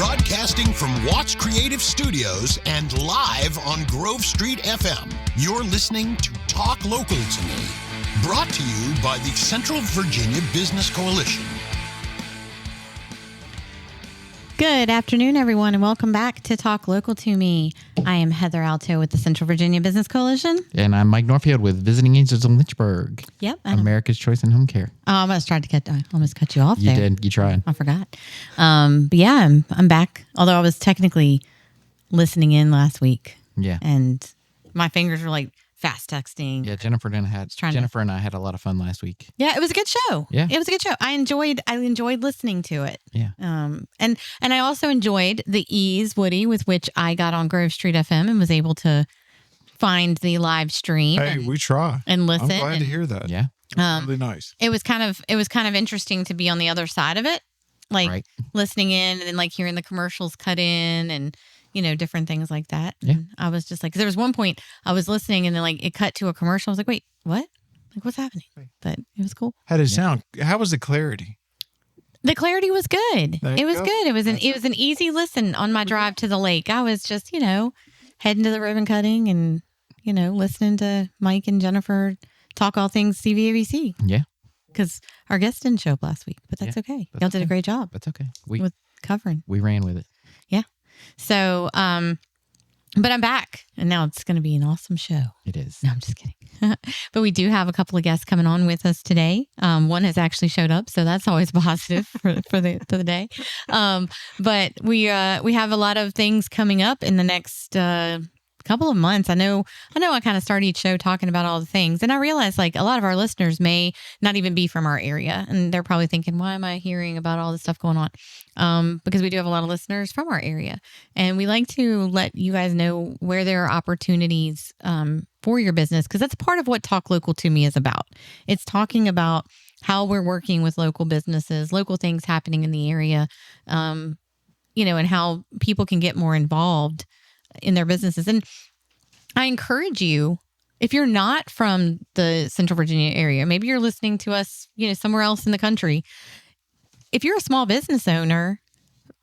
Broadcasting from Watts Creative Studios and live on Grove Street FM. You're listening to Talk Local to Me, brought to you by the Central Virginia Business Coalition. Good afternoon, everyone, and welcome back to Talk Local to Me. I am Heather Alto with the Central Virginia Business Coalition. And I'm Mike Norfield with Visiting Angels in Lynchburg. Yep. America's Choice in Home Care. Oh, I almost cut you off there. You did. You tried. I forgot. But yeah, I'm back. Although I was technically listening in last week. Yeah. And my fingers were like fast texting. Yeah, Jennifer and I had a lot of fun last week. Yeah, it was a good show. Yeah. It was a good show. I enjoyed listening to it. Yeah. And I also enjoyed the ease, Woody, with which I got on Grove Street FM and was able to find the live stream. Hey, we try and listen. I'm glad to hear that. Yeah. Really nice. It was kind of interesting to be on the other side of it, like Right. listening in and then like hearing the commercials cut in and different things like that. Yeah. And I was just like, 'cause there was one point I was listening and then like it cut to a commercial. I was like, wait, what? Like, what's happening? But it was cool. How did it sound? How was the clarity? The clarity was good. There It you was go. good. It was an easy listen on my drive to the lake. I was just, heading to the ribbon cutting and, listening to Mike and Jennifer talk all things CVABC. Yeah. Because our guest didn't show up last week, but that's okay. That's Y'all did a okay. great job That's okay. with covering. We ran with it. Yeah. So, but I'm back and now it's going to be an awesome show. It is. No, I'm just kidding. But we do have a couple of guests coming on with us today. One has actually showed up, so that's always positive for the day. But we have a lot of things coming up in the next couple of months. I know I kind of started each show talking about all the things, and I realize like a lot of our listeners may not even be from our area, and they're probably thinking, why am I hearing about all this stuff going on? Because we do have a lot of listeners from our area, and we like to let you guys know where there are opportunities for your business, because that's part of what Talk Local to Me is about. It's talking about how we're working with local businesses, local things happening in the area, and how people can get more involved in their businesses. And I encourage you, if you're not from the Central Virginia area, maybe you're listening to us, somewhere else in the country. If you're a small business owner,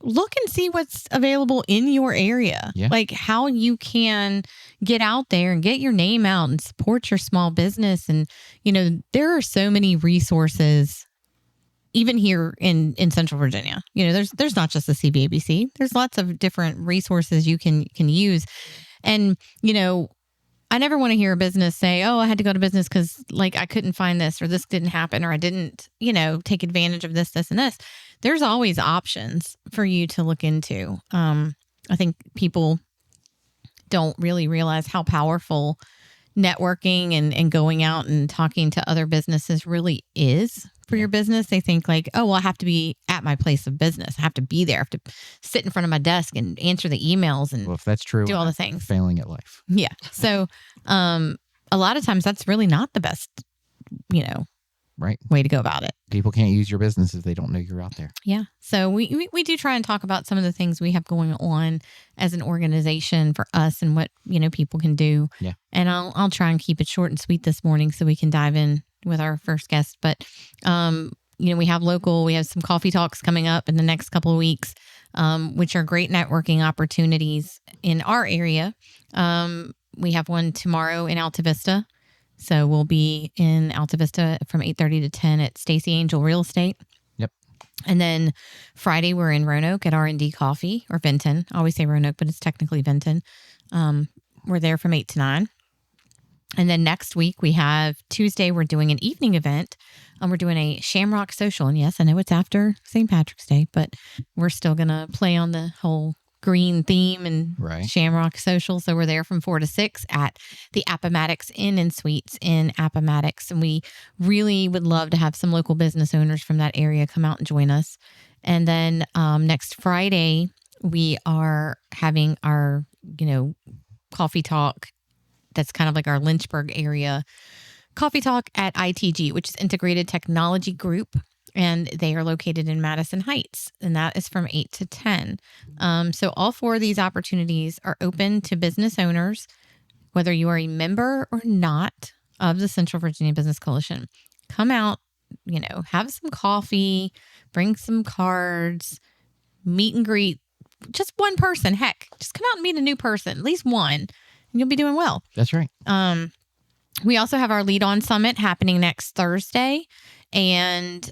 look and see what's available in your area, like how you can get out there and get your name out and support your small business. And, there are so many resources even here in Central Virginia. There's not just the CVABC. There's lots of different resources you can use. And, I never want to hear a business say, oh, I had to go to business because like I couldn't find this or this didn't happen or I didn't, take advantage of this, and this. There's always options for you to look into. I think people don't really realize how powerful networking and going out and talking to other businesses really is for your business. They think like, oh, well, I have to be at my place of business. I have to be there. I have to sit in front of my desk and answer the emails and Well, if that's true, do all the things. Failing at life. Yeah. So a lot of times that's really not the best, Right. way to go about it. People can't use your business if they don't know you're out there. Yeah. So we do try and talk about some of the things we have going on as an organization for us and what, people can do. Yeah. And I'll try and keep it short and sweet this morning so we can dive in with our first guest. But, we have some coffee talks coming up in the next couple of weeks, which are great networking opportunities in our area. We have one tomorrow in Alta Vista. So we'll be in Alta Vista from 8:30 to 10 at Stacy Angel Real Estate. Yep. And then Friday, we're in Roanoke at R&D Coffee, or Vinton. I always say Roanoke, but it's technically Vinton. We're there from 8 to 9. And then next week, we have Tuesday, we're doing an evening event. We're doing a Shamrock Social. And yes, I know it's after St. Patrick's Day, but we're still going to play on the whole green theme and Right. Shamrock Social. So we're there from 4 to 6 at the Appomattox Inn and Suites in Appomattox. And we really would love to have some local business owners from that area come out and join us. And then next Friday, we are having our, coffee talk. That's kind of like our Lynchburg area coffee talk at ITG, which is Integrated Technology Group. And they are located in Madison Heights, and that is from 8 to 10. So all 4 of these opportunities are open to business owners, whether you are a member or not of the Central Virginia Business Coalition. Come out, have some coffee, bring some cards, meet and greet just one person. Heck, just come out and meet a new person, at least one, and you'll be doing well. That's right. We also have our Lead On Summit happening next Thursday. And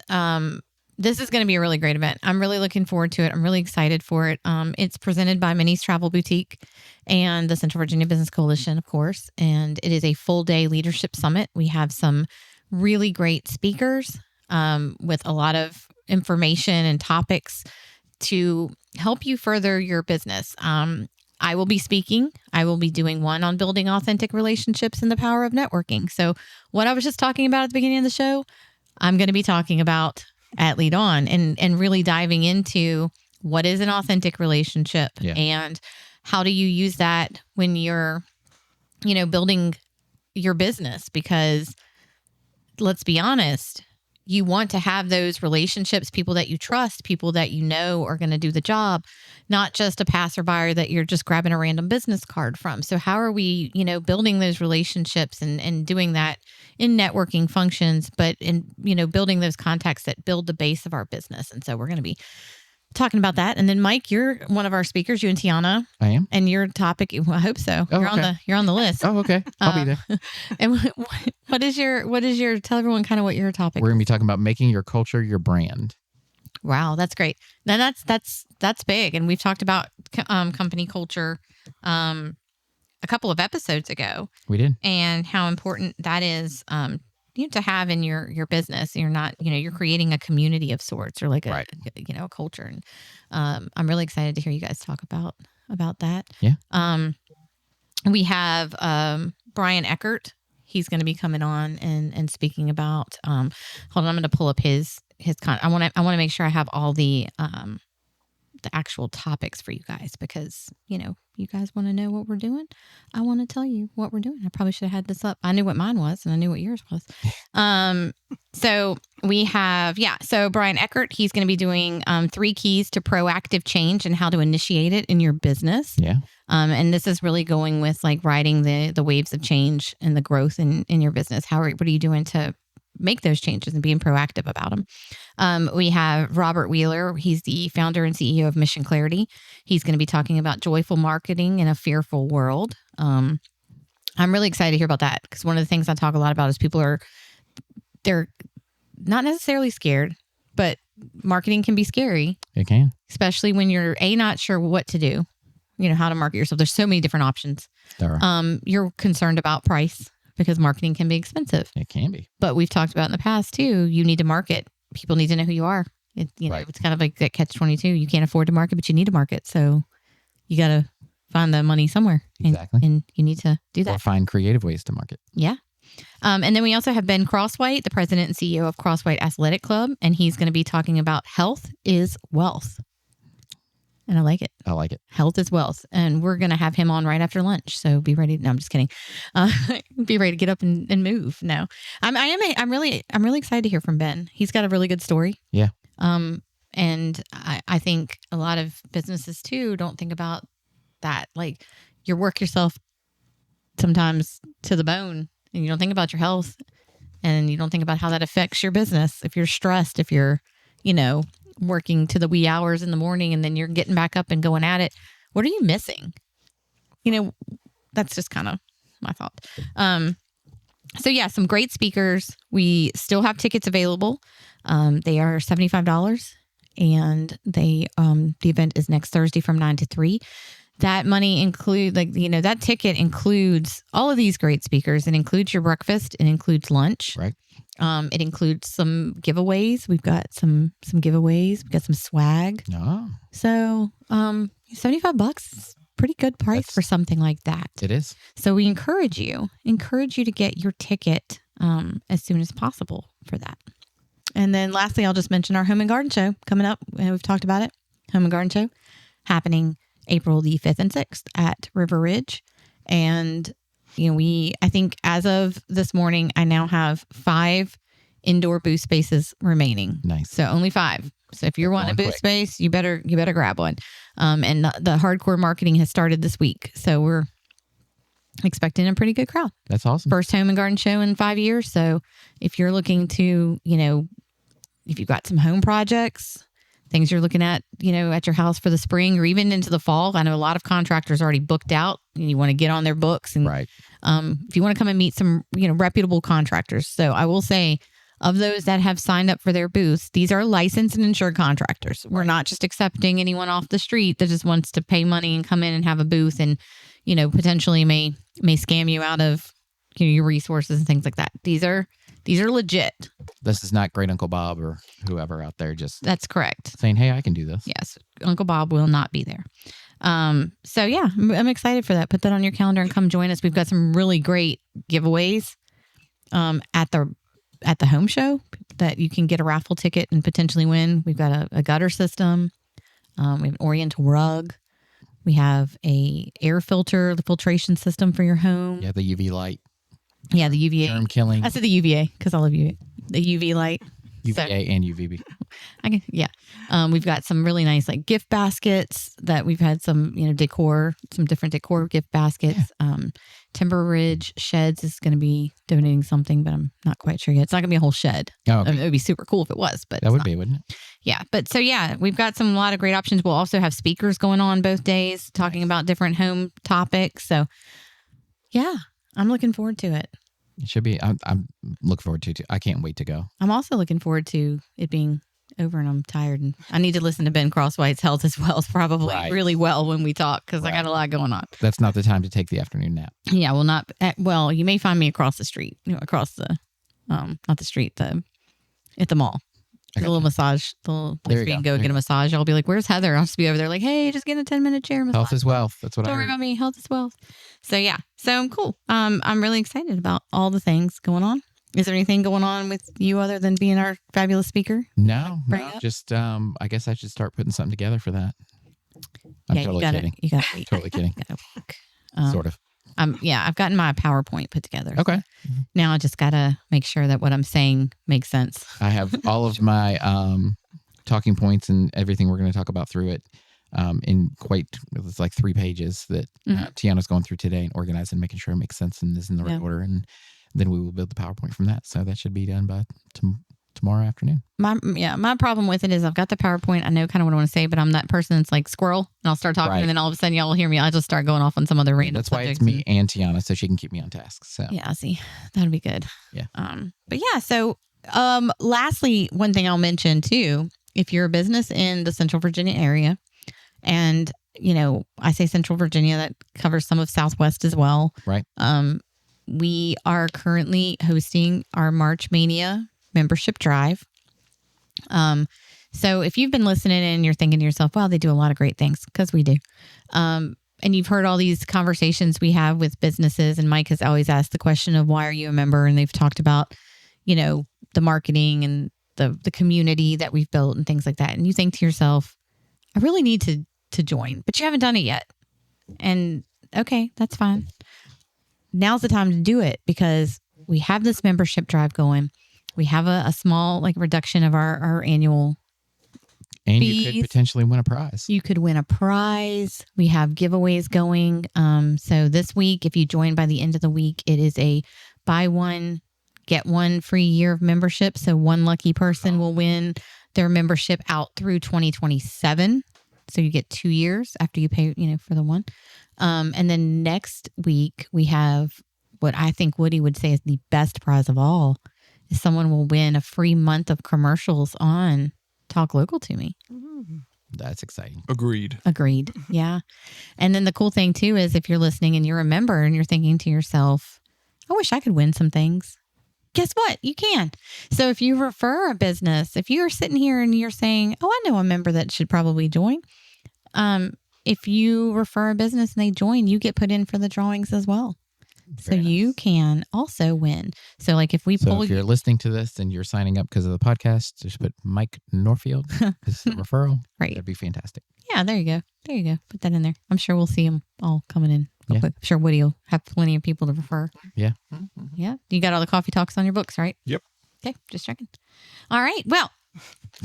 this is going to be a really great event. I'm really looking forward to it. I'm really excited for it. It's presented by Minnie's Travel Boutique and the Central Virginia Business Coalition, of course. And it is a full day leadership summit. We have some really great speakers with a lot of information and topics to help you further your business. I will be speaking. I will be doing one on building authentic relationships and the power of networking. So what I was just talking about at the beginning of the show, I'm going to be talking about at Lead On and really diving into what is an authentic relationship and how do you use that when you're, building your business? Because let's be honest, you want to have those relationships, people that you trust, people that you know are going to do the job, not just a passerby that you're just grabbing a random business card from. So how are we, building those relationships and doing that in networking functions, but in, building those contacts that build the base of our business. And so we're going to be talking about that. And then Mike, you're one of our speakers, you and Tiana. I am. And your topic, I hope so. Oh, you're on the list. Oh, okay. I'll be there. And what is your, tell everyone kind of what your topic We're going to be talking about making your culture your brand. Wow, that's great. Now that's big. And we've talked about company culture a couple of episodes ago. We did. And how important that is to have in your business. You're not, you're creating a community of sorts or like a culture. And I'm really excited to hear you guys talk about that. Yeah. We have Brian Eckert. He's going to be coming on and speaking about, hold on, I'm going to pull up his I want to make sure I have all the actual topics for you guys because, you guys want to know what we're doing. I want to tell you what we're doing. I probably should have had this up. I knew what mine was and I knew what yours was. So we have, so Brian Eckert, he's going to be doing 3 keys to proactive change and how to initiate it in your business. Yeah. And this is really going with like riding the waves of change and the growth in your business. What are you doing to make those changes and being proactive about them? We have Robert Wheeler. He's the founder and CEO of Mission Clarity. He's going to be talking about joyful marketing in a fearful world. I'm really excited to hear about that because one of the things I talk a lot about is they're not necessarily scared, but marketing can be scary. It can. Especially when you're not sure what to do, how to market yourself. There's so many different options. There are. You're concerned about price because marketing can be expensive. It can be. But we've talked about in the past too, you need to market. People need to know who you are. Right. It's kind of like that catch-22. You can't afford to market, but you need to market. So you got to find the money somewhere. Exactly. And you need to do that. Or find creative ways to market. Yeah. And then we also have Ben Crosswhite, the president and CEO of Crosswhite Athletic Club. And he's going to be talking about health is wealth. And I like it. I like it. Health is wealth. And we're going to have him on right after lunch. So be ready. No, I'm just kidding. Be ready to get up and move. No, I'm really excited to hear from Ben. He's got a really good story. Yeah. And I think a lot of businesses too don't think about that. Like you work yourself sometimes to the bone and you don't think about your health and you don't think about how that affects your business. If you're stressed, if you're, working to the wee hours in the morning and then you're getting back up and going at it, what are you missing? That's just kind of my thought. So yeah, some great speakers. We still have tickets available. They are $75 and the event is next Thursday from 9 to 3. That money that ticket includes all of these great speakers. It includes your breakfast. It includes lunch. Right. It includes some giveaways. We've got some giveaways. We've got some swag. Oh. So, $75 is a pretty good price for something like that. It is. So we encourage you to get your ticket as soon as possible for that. And then lastly, I'll just mention our Home and Garden Show coming up. We've talked about it. Home and Garden Show happening April the 5th and 6th at River Ridge. And, I think as of this morning, I now have 5 indoor booth spaces remaining. Nice. So only 5. So if you're wanting a booth space, you better grab one. And the hardcore marketing has started this week. So we're expecting a pretty good crowd. That's awesome. First Home and Garden Show in 5 years. So if you're looking to, if you've got some home projects things you're looking at, at your house for the spring or even into the fall. I know a lot of contractors already booked out and you want to get on their books. And Right. if you want to come and meet some, reputable contractors. So I will say, of those that have signed up for their booths, these are licensed and insured contractors. We're not just accepting anyone off the street that just wants to pay money and come in and have a booth and, potentially may scam you out of your resources and things like that. These are legit. This is not Great Uncle Bob or whoever out there just That's correct. saying, hey, I can do this. Yes, Uncle Bob will not be there. So yeah, I'm excited for that. Put that on your calendar and come join us. We've got some really great giveaways at the home show that you can get a raffle ticket and potentially win. We've got a gutter system. We have an Oriental rug. We have a air filter, the filtration system for your home. Yeah, the UV light. Yeah, the UVA. Germ killing. I said the UVA because I love UVA. The UV light. UVA and UVB. We've got some really nice gift baskets that we've had some decor, some different decor gift baskets. Yeah. Timber Ridge Sheds is going to be donating something, but I'm not quite sure yet. It's not going to be a whole shed. Oh, okay. It would be super cool if it was, but That would be, wouldn't it? Yeah, but so we've got a lot of great options. We'll also have speakers going on both days talking about different home topics. So yeah, I'm looking forward to it. It should be. I'm looking forward to it too. I can't wait to go. I'm also looking forward to it being over and I'm tired and I need to listen to Ben Crosswhite's Health as well. It's probably really well when we talk because I got a lot going on. That's not the time to take the afternoon nap. Yeah, well, you may find me across the street, across the, not the street, at the mall. The little massage, the little place where you can go get a massage. I'll be like, where's Heather? I'll just be over there like, hey, just get a 10-minute chair massage. Health is wealth. That's what I Don't heard. worry about me. Health is wealth. So yeah, so I'm cool. I'm really excited about all the things going on. Is there anything going on with you other than being our fabulous speaker? No, Bring up? just I guess I should start putting something together for that. I'm totally kidding. You got it. Totally kidding. Sort of. I've gotten my PowerPoint put together. Okay. Now I just gotta make sure that what I'm saying makes sense. I have all of my talking points and everything we're going to talk about through it it's like 3 pages that Tiana's going through today and organizing, making sure it makes sense and is in the right order. And then we will build the PowerPoint from that. So that should be done by tomorrow afternoon. My problem with it is I've got the PowerPoint. I know kind of what I want to say, but I'm that person that's like squirrel and I'll start talking and then all of a sudden y'all will hear me. I'll just start going off on some other random That's why subjects it's me and Tiana, so she can keep me on task. So yeah, see, that'd be good. Yeah. But yeah, so lastly, one thing I'll mention too, if you're a business in the Central Virginia area, and I say Central Virginia, that covers some of Southwest as well. Right. We are currently hosting our March Mania membership drive. So if you've been listening and you're thinking to yourself, well, they do a lot of great things, because we do. And you've heard all these conversations we have with businesses, and Mike has always asked the question of why are you a member? And they've talked about, the marketing and the community that we've built and things like that. And you think to yourself, I really need to join, but you haven't done it yet. And okay, that's fine. Now's the time to do it, because we have this membership drive going. We have a small reduction of our annual and fees. You could potentially win a prize. You could win a prize. We have giveaways going. So this week, if you join by the end of the week, it is a buy one, get one free year of membership. So one lucky person will win their membership out through 2027. So you get 2 years after you pay, for the one. And then next week we have what I think Woody would say is the best prize of all, is someone will win a free month of commercials on Talk Local to Me. That's exciting. Agreed. Yeah. And then the cool thing too is if you're listening and you're a member and you're thinking to yourself, I wish I could win some things. Guess what? You can. So if you refer a business, if you're sitting here and you're saying, oh, I know a member that should probably join. If you refer a business and they join, you get put in for the drawings as well. So you can also win. So if we pull if you're listening to this and you're signing up because of the podcast, just put Mike Norfield as a referral. Right. That'd be fantastic. Yeah, there you go. Put that in there. I'm sure we'll see them all coming in real Yeah. quick. I'm sure Woody will have plenty of people to refer. Yeah. Yeah. You got all the coffee talks on your books, right? Yep. Okay, just checking. All right. Well,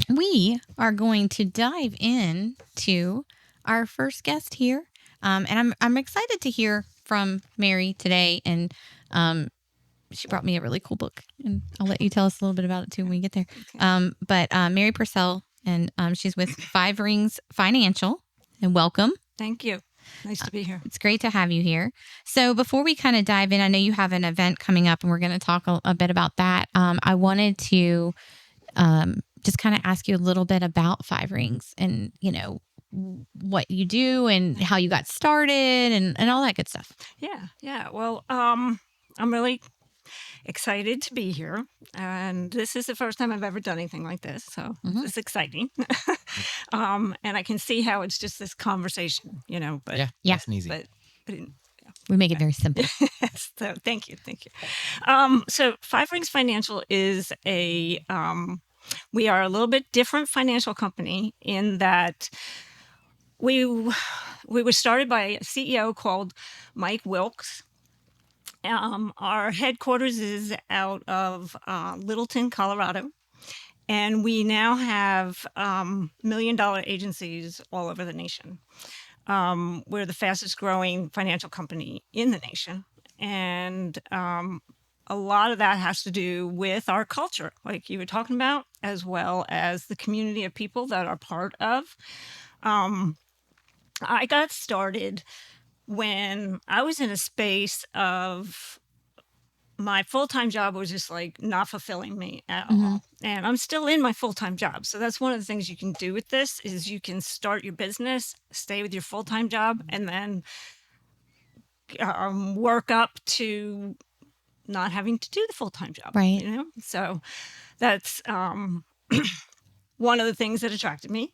we are going to dive in to our first guest here. And I'm excited to hear from Mary today. And she brought me a really cool book. And I'll let you tell us a little bit about it too when we get there. But Mary Purcell and she's with Five Rings Financial. And welcome. Thank you. Nice to be here. It's great to have you here. So before we kind of dive in, I know you have an event coming up, and we're going to talk a bit about that. I wanted to just kind of ask you a little bit about Five Rings and, what you do and how you got started and all that good stuff. Yeah. Well, I'm really excited to be here. And this is the first time I've ever done anything like this. So it's exciting. And I can see how it's just this conversation, but Yeah. Nice and easy. But we make it very simple. So thank you. So Five Rings Financial is we are a little bit different financial company in that we were started by a CEO called Mike Wilkes. Our headquarters is out of Littleton, Colorado, and we now have $1 million agencies all over the nation. We're the fastest growing financial company in the nation, and a lot of that has to do with our culture, like you were talking about, as well as the community of people that are part of. I got started when I was in a space of my full-time job was just like not fulfilling me at all. And I'm still in my full-time job. So that's one of the things you can do with this is you can start your business, stay with your full-time job, and then work up to not having to do the full-time job. Right. So that's one of the things that attracted me.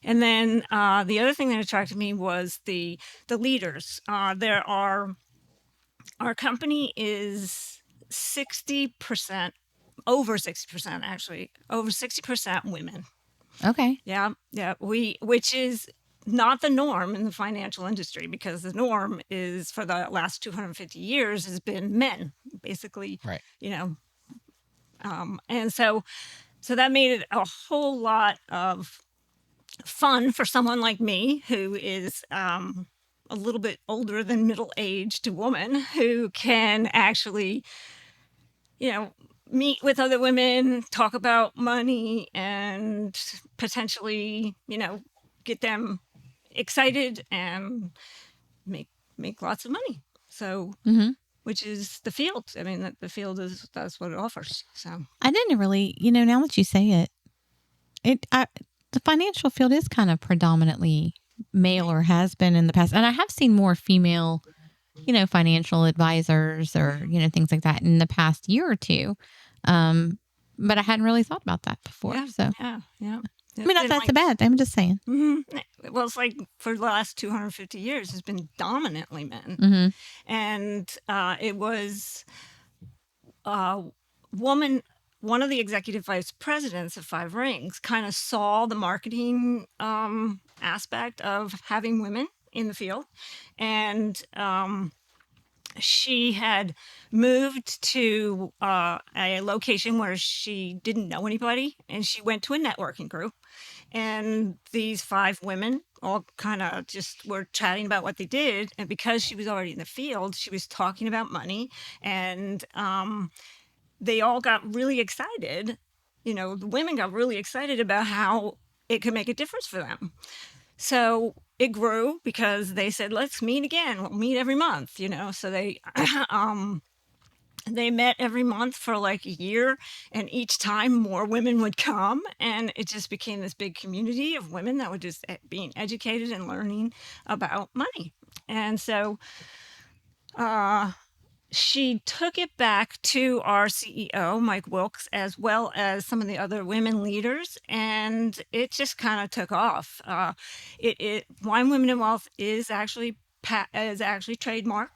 And then the other thing that attracted me was the leaders. Our company is 60%, over 60% actually, over 60% women. Okay. Yeah. Which is not the norm in the financial industry, because the norm is for the last 250 years has been men, basically. Right. And so that made it a whole lot of fun for someone like me who is a little bit older than middle-aged woman who can actually, meet with other women, talk about money, and potentially, get them excited and make lots of money. So, which is the field. I mean, the field that's what it offers. So I didn't really, now that you say it, the financial field is kind of predominantly male or has been in the past. And I have seen more female, financial advisors or, things like that in the past year or two. But I hadn't really thought about that before. Yeah, so yeah. I mean, that's a bad thing. I'm just saying. Well, it's like for the last 250 years, it's been dominantly men. And it was a woman. One of the executive vice presidents of Five Rings kind of saw the marketing aspect of having women in the field. And she had moved to a location where she didn't know anybody. And she went to a networking group. And these 5 women all kind of just were chatting about what they did. And because she was already in the field, she was talking about money. And they all got really excited. The women got really excited about how it could make a difference for them. So it grew because they said, let's meet again. We'll meet every month, So they met every month for like a year, and each time more women would come, and it just became this big community of women that were just being educated and learning about money. And so she took it back to our CEO, Mike Wilkes, as well as some of the other women leaders, and it just kind of took off. Wine, Women, and Wealth is actually trademarked.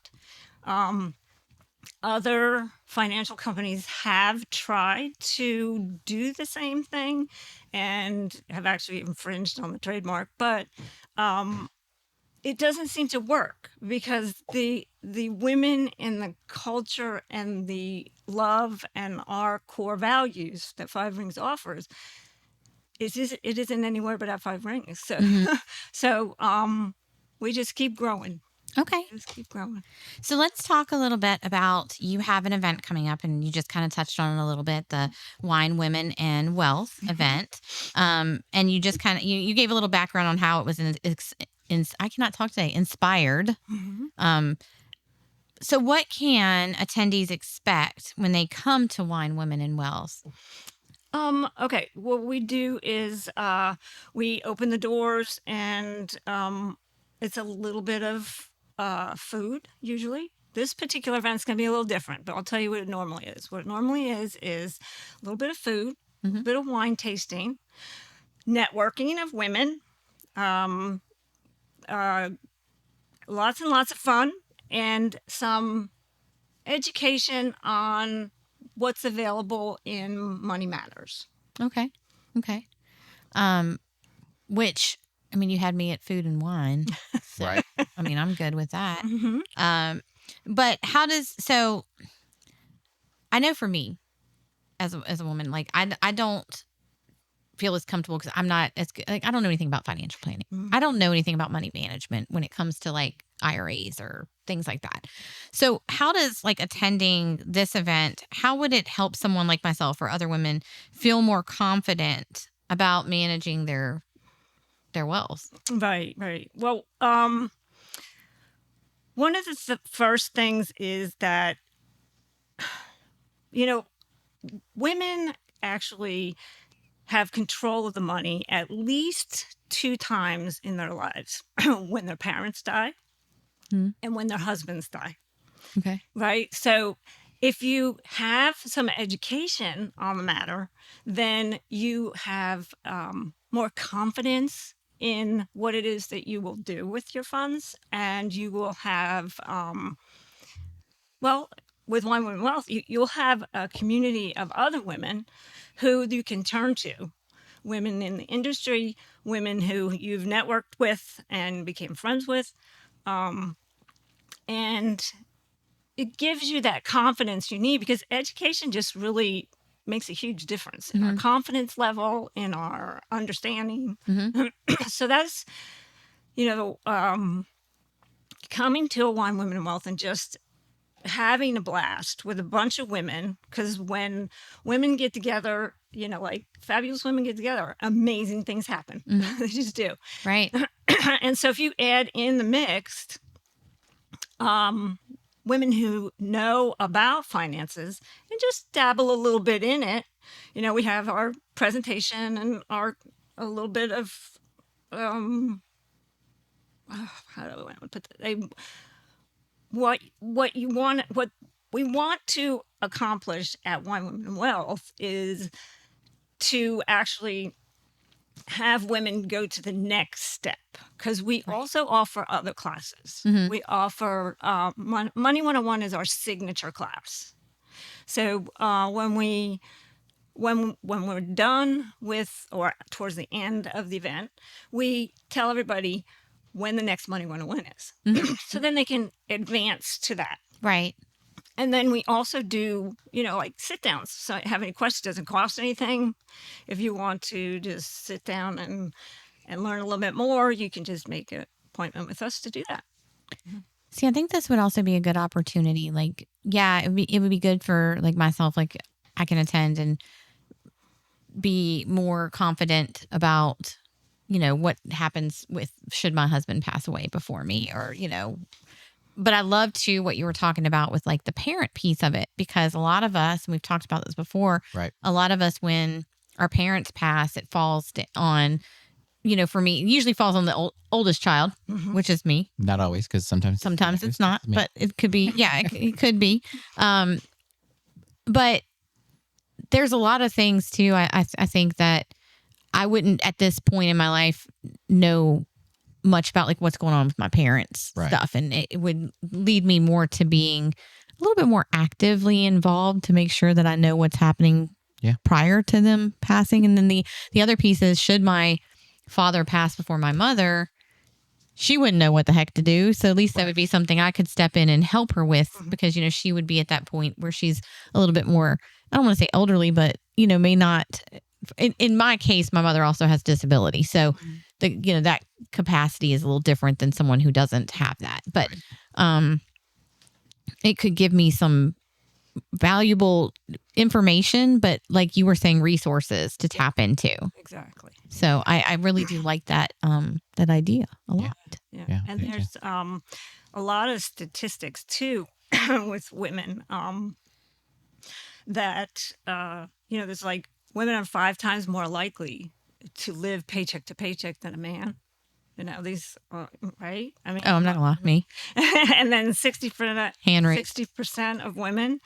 Other financial companies have tried to do the same thing and have actually infringed on the trademark, but it doesn't seem to work because the women in the culture and the love and our core values that Five Rings offers, it isn't anywhere but at Five Rings. So, so we just keep growing. Okay. Just keep growing. So let's talk a little bit about, you have an event coming up, and you just kind of touched on it a little bit, the Wine, Women, and Wealth event. And you just kind of, you gave a little background on how it was, I cannot talk today, inspired. So what can attendees expect when they come to Wine, Women, and Wealth? Okay. What we do is we open the doors, and it's a little bit of food usually. This particular event is going to be a little different, but I'll tell you what it normally is. What it normally is a little bit of food, a bit of wine tasting, networking of women, lots and lots of fun, and some education on what's available in Money Matters. Okay. Which, I mean, you had me at food and wine. So, Right. I mean, I'm good with that. But so I know for me as a woman, like I don't feel as comfortable because I'm not as good. Like, I don't know anything about financial planning. I don't know anything about money management when it comes to like IRAs or things like that. So how does like attending this event, how would it help someone like myself or other women feel more confident about managing their wealth? Right. Well, one of the first things is that, women actually have control of the money at least 2 times in their lives, when their parents die and when their husbands die. Okay. Right. So if you have some education on the matter, then you have more confidence in what it is that you will do with your funds, and you will have, with Wine, Women, Wealth, you'll have a community of other women who you can turn to. Women in the industry, women who you've networked with and became friends with. And it gives you that confidence you need, because education just really makes a huge difference in our confidence level, in our understanding. So that's, coming to a Wine, Women, and Wealth and just having a blast with a bunch of women, because when women get together, like fabulous women get together, amazing things happen. They just do. Right. And so if you add in the mix, women who know about finances and just dabble a little bit in it, we have our presentation and a little bit of, how do I want to put that? What we want to accomplish at Wine, Women, and Wealth is to actually have women go to the next step, because we also offer other classes. We offer Money 101 is our signature class. So when we're done with, or towards the end of the event, we tell everybody when the next Money 101 is. So then they can advance to that. Right. And then we also do, like sit downs. So have any questions, doesn't cost anything. If you want to just sit down and learn a little bit more, you can just make an appointment with us to do that. See, I think this would also be a good opportunity. Like, yeah, it would be good for like myself, like I can attend and be more confident about, what happens with, should my husband pass away before me, or, but I love too what you were talking about with like the parent piece of it, because a lot of us, and we've talked about this before, Right. A lot of us, when our parents pass, it falls on, for me, it usually falls on the oldest child, which is me. Not always, because sometimes it's not, but it could be. Yeah, it could be. But there's a lot of things too. I think that I wouldn't at this point in my life know much about like what's going on with my parents' stuff, and it would lead me more to being a little bit more actively involved to make sure that I know what's happening prior to them passing. And then the other piece is, should my father pass before my mother, she wouldn't know what the heck to do. So at least that would be something I could step in and help her with, because, she would be at that point where she's a little bit more, I don't want to say elderly, but, may not, in my case, my mother also has disability. So that capacity is a little different than someone who doesn't have that. But it could give me some valuable information, but like you were saying, resources to tap into. Exactly. So I really do like that that idea a lot. Yeah. And there's a lot of statistics too with women that there's like women are 5 times more likely to live paycheck to paycheck than a man. These right? I mean, I'm not gonna lie, me. And then 60% of women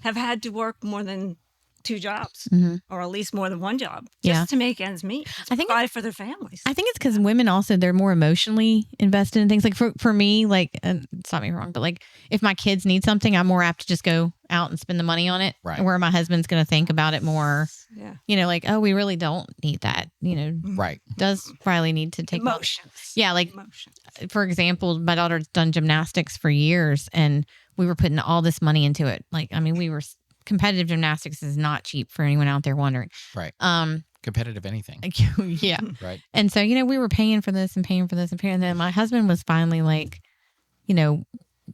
have had to work more than 2 jobs, or at least more than 1 job, just to make ends meet. I think provide for their families. I think it's because women also, they're more emotionally invested in things. Like for me, like, and stop me wrong, but like if my kids need something, I'm more apt to just go out and spend the money on it. Right. Where my husband's going to think about it more. Yeah. Like, oh, we really don't need that. Right. Does Riley need to take emotions? Yeah. Like, emotions. For example, my daughter's done gymnastics for years, and we were putting all this money into it. Like, I mean, competitive gymnastics is not cheap for anyone out there wondering. Right. Competitive anything. Yeah. Right. And so, we were paying for this and paying for this and paying. And then my husband was finally like,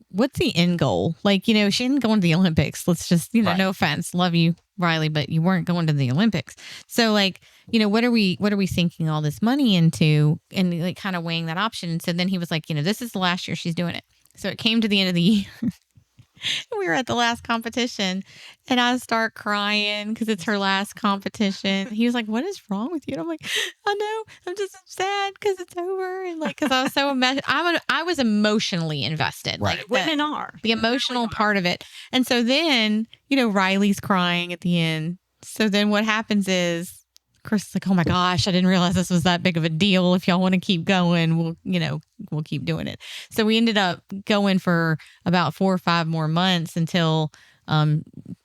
what's the end goal? Like, she didn't go into the Olympics. Let's just, no offense. Love you, Riley, but you weren't going to the Olympics. So like, what are we sinking all this money into, and like kind of weighing that option. And so then he was like, this is the last year she's doing it. So it came to the end of the year. We were at the last competition, and I start crying because it's her last competition. He was like, "What is wrong with you?" And I'm like, "I know, I'm just sad because it's over." And like, because I was so I was emotionally invested. Right. Like Women are the emotional part of it. And so then, Riley's crying at the end. So then what happens is, Chris is like, "Oh my gosh, I didn't realize this was that big of a deal. If y'all want to keep going, we'll keep doing it." So we ended up going for about 4 or 5 more months until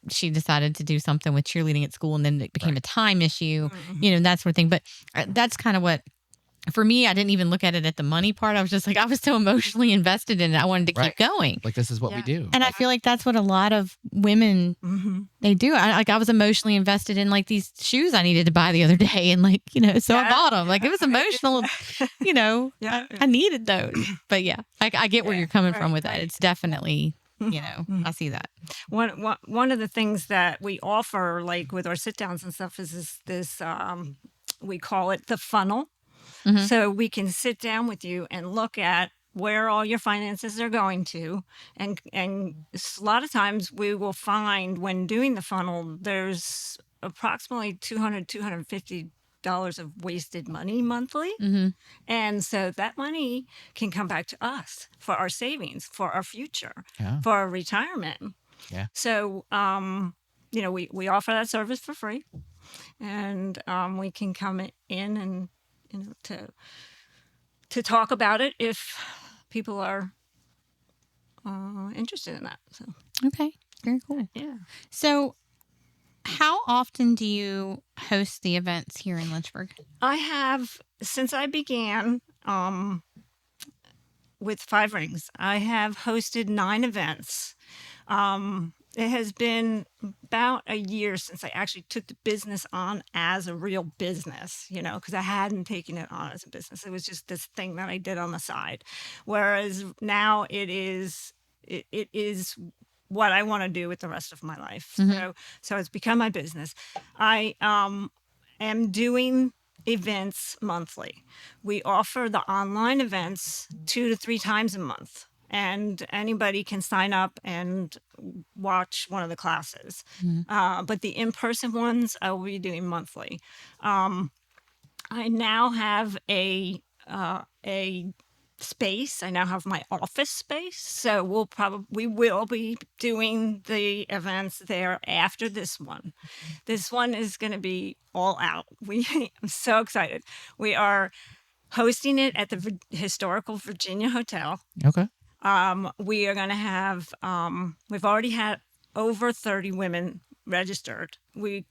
she decided to do something with cheerleading at school, and then it became a time issue, that sort of thing. But that's kind of what, for me, I didn't even look at it at the money part. I was just like, I was so emotionally invested in it. I wanted to keep going. Like, this is what we do. And I feel like that's what a lot of women, they do. I was emotionally invested in like these shoes I needed to buy the other day. And like, so I bought them. Like, it was emotional, I needed those. But yeah, I get where you're coming from with that. It's definitely, I see that. One of the things that we offer, like with our sit downs and stuff, is this we call it the funnel. So we can sit down with you and look at where all your finances are going to. And a lot of times we will find when doing the funnel, there's approximately $200, $250 of wasted money monthly. And so that money can come back to us for our savings, for our future, for our retirement. Yeah. So, we offer that service for free, and we can come in and to talk about it if people are interested in that. So Okay, very cool. yeah. So how often do you host the events here in Lynchburg? I have, since I began with 5 Rings, I have hosted 9 events. It has been about a year since I actually took the business on as a real business, because I hadn't taken it on as a business. It was just this thing that I did on the side. Whereas now it is what I want to do with the rest of my life. So it's become my business. I am doing events monthly. We offer the online events 2 to 3 times a month. And anybody can sign up and watch one of the classes. But the in-person ones I will be doing monthly. I now have a space. I now have my office space. So we will be doing the events there after this one. This one is going to be all out. I'm so excited. We are hosting it at the Historical Virginia Hotel. Okay. We are going to have, we've already had over 30 women registered. We're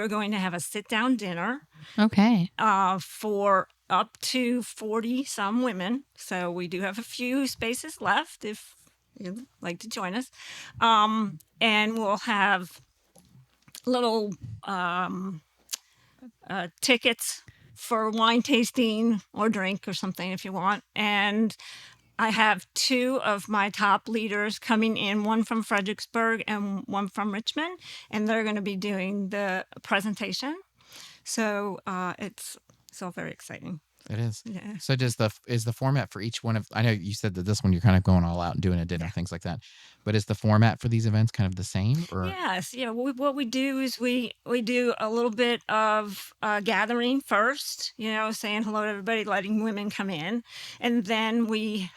going to have a sit-down dinner. Okay. For up to 40 some women. So we do have a few spaces left if you'd like to join us. And we'll have little tickets for wine tasting or drink or something if you want. And I have 2 of my top leaders coming in, one from Fredericksburg and one from Richmond, and they're going to be doing the presentation. So it's all very exciting. It is. Yeah. So is the format for each one of, I know you said that this one you're kind of going all out and doing a dinner, things like that, but is the format for these events kind of the same? Or Yes. Yeah. What we do is we do a little bit of gathering first, saying hello to everybody, letting women come in. And then we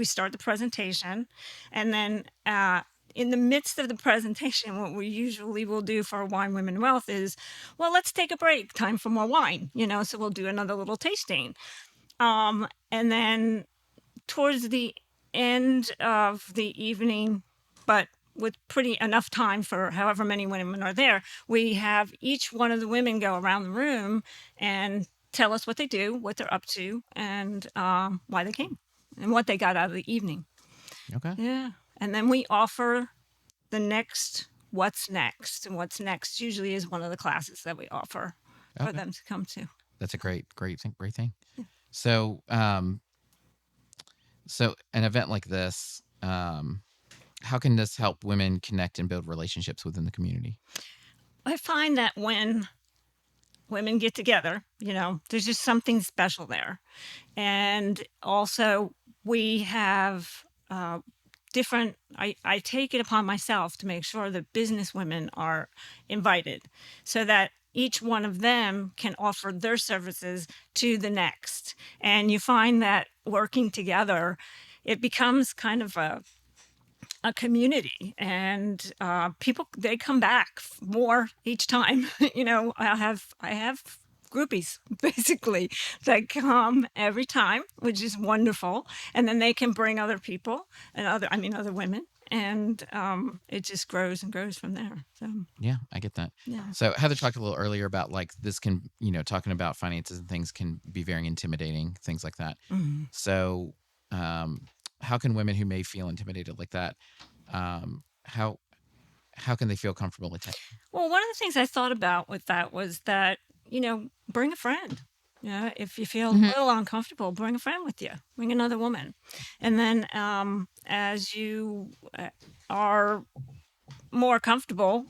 start the presentation. And then in the midst of the presentation, what we usually will do for Wine Women Wealth is, well, let's take a break. Time for more wine, so we'll do another little tasting. And then towards the end of the evening, but with pretty enough time for however many women are there, we have each one of the women go around the room and tell us what they do, what they're up to, and why they came, and what they got out of the evening. Okay. Yeah. And then we offer the next what's next. And what's next usually is one of the classes that we offer for them to come to. That's a great thing. Yeah. So, so an event like this, how can this help women connect and build relationships within the community? I find that when women get together, there's just something special there. And also we have different, I take it upon myself to make sure that business women are invited so that each one of them can offer their services to the next. And you find that working together, it becomes kind of a community, and people, they come back more each time. I have groupies basically that come every time, which is wonderful, and then they can bring other people and other women, and it just grows and grows from there. So yeah, I get that. Yeah. So Heather talked a little earlier about like this can, talking about finances and things can be very intimidating, things like that. Mm-hmm. So how can women who may feel intimidated like that, how can they feel comfortable attending? Well, one of the things I thought about with that was that, bring a friend. If you feel a little uncomfortable, bring a friend with you. Bring another woman. And then as you are more comfortable,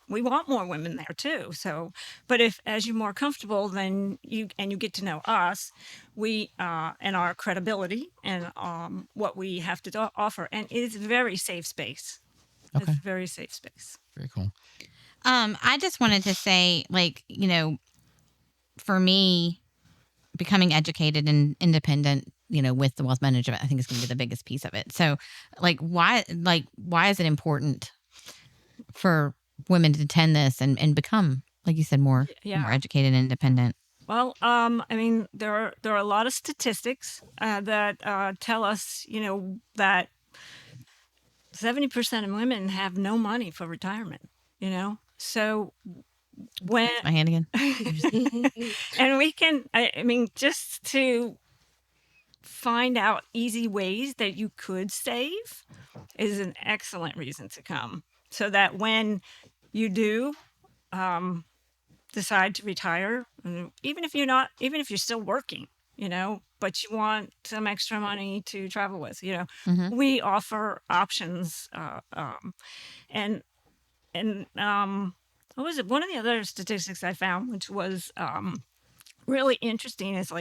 we want more women there too. So, but as you're more comfortable, then you get to know us, we and our credibility and what we have to offer, and it is a very safe space. Okay. It's a very safe space. Very cool. I just wanted to say, for me, becoming educated and independent, with the wealth management, I think is going to be the biggest piece of it. So, why is it important for women to attend this and become, like you said, more educated and independent? Well, there are a lot of statistics that tell us, that 70% of women have no money for retirement. So when my hand again, and we can, just to find out easy ways that you could save is an excellent reason to come. So that when you do decide to retire, even if you're still working, but you want some extra money to travel with, we offer options. And what was it? One of the other statistics I found, which was really interesting, is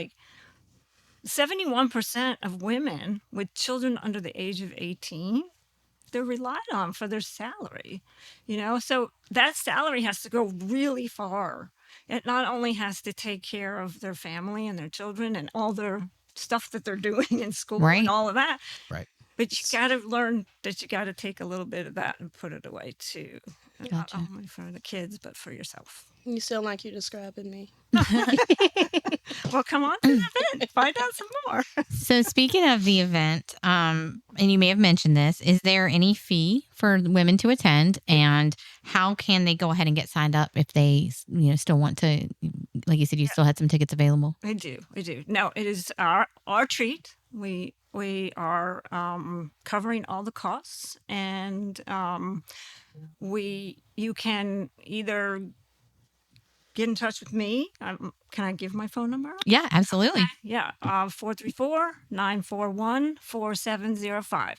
71% of women with children under the age of 18, they're relied on for their salary, so that salary has to go really far. It not only has to take care of their family and their children and all their stuff that they're doing in school and all of that. Right. But you got to learn that you got to take a little bit of that and put it away too. Gotcha. Not only for the kids, but for yourself. You sound like you're describing me. Well, come on to the event. Find out some more. So speaking of the event, and you may have mentioned this, is there any fee for women to attend? And how can they go ahead and get signed up if they, still want to, like you said, you still had some tickets available? I do. No, it is our treat. We are covering all the costs, and you can either get in touch with me. Can I give my phone number? Yeah, absolutely. Yeah, 434-941-4705.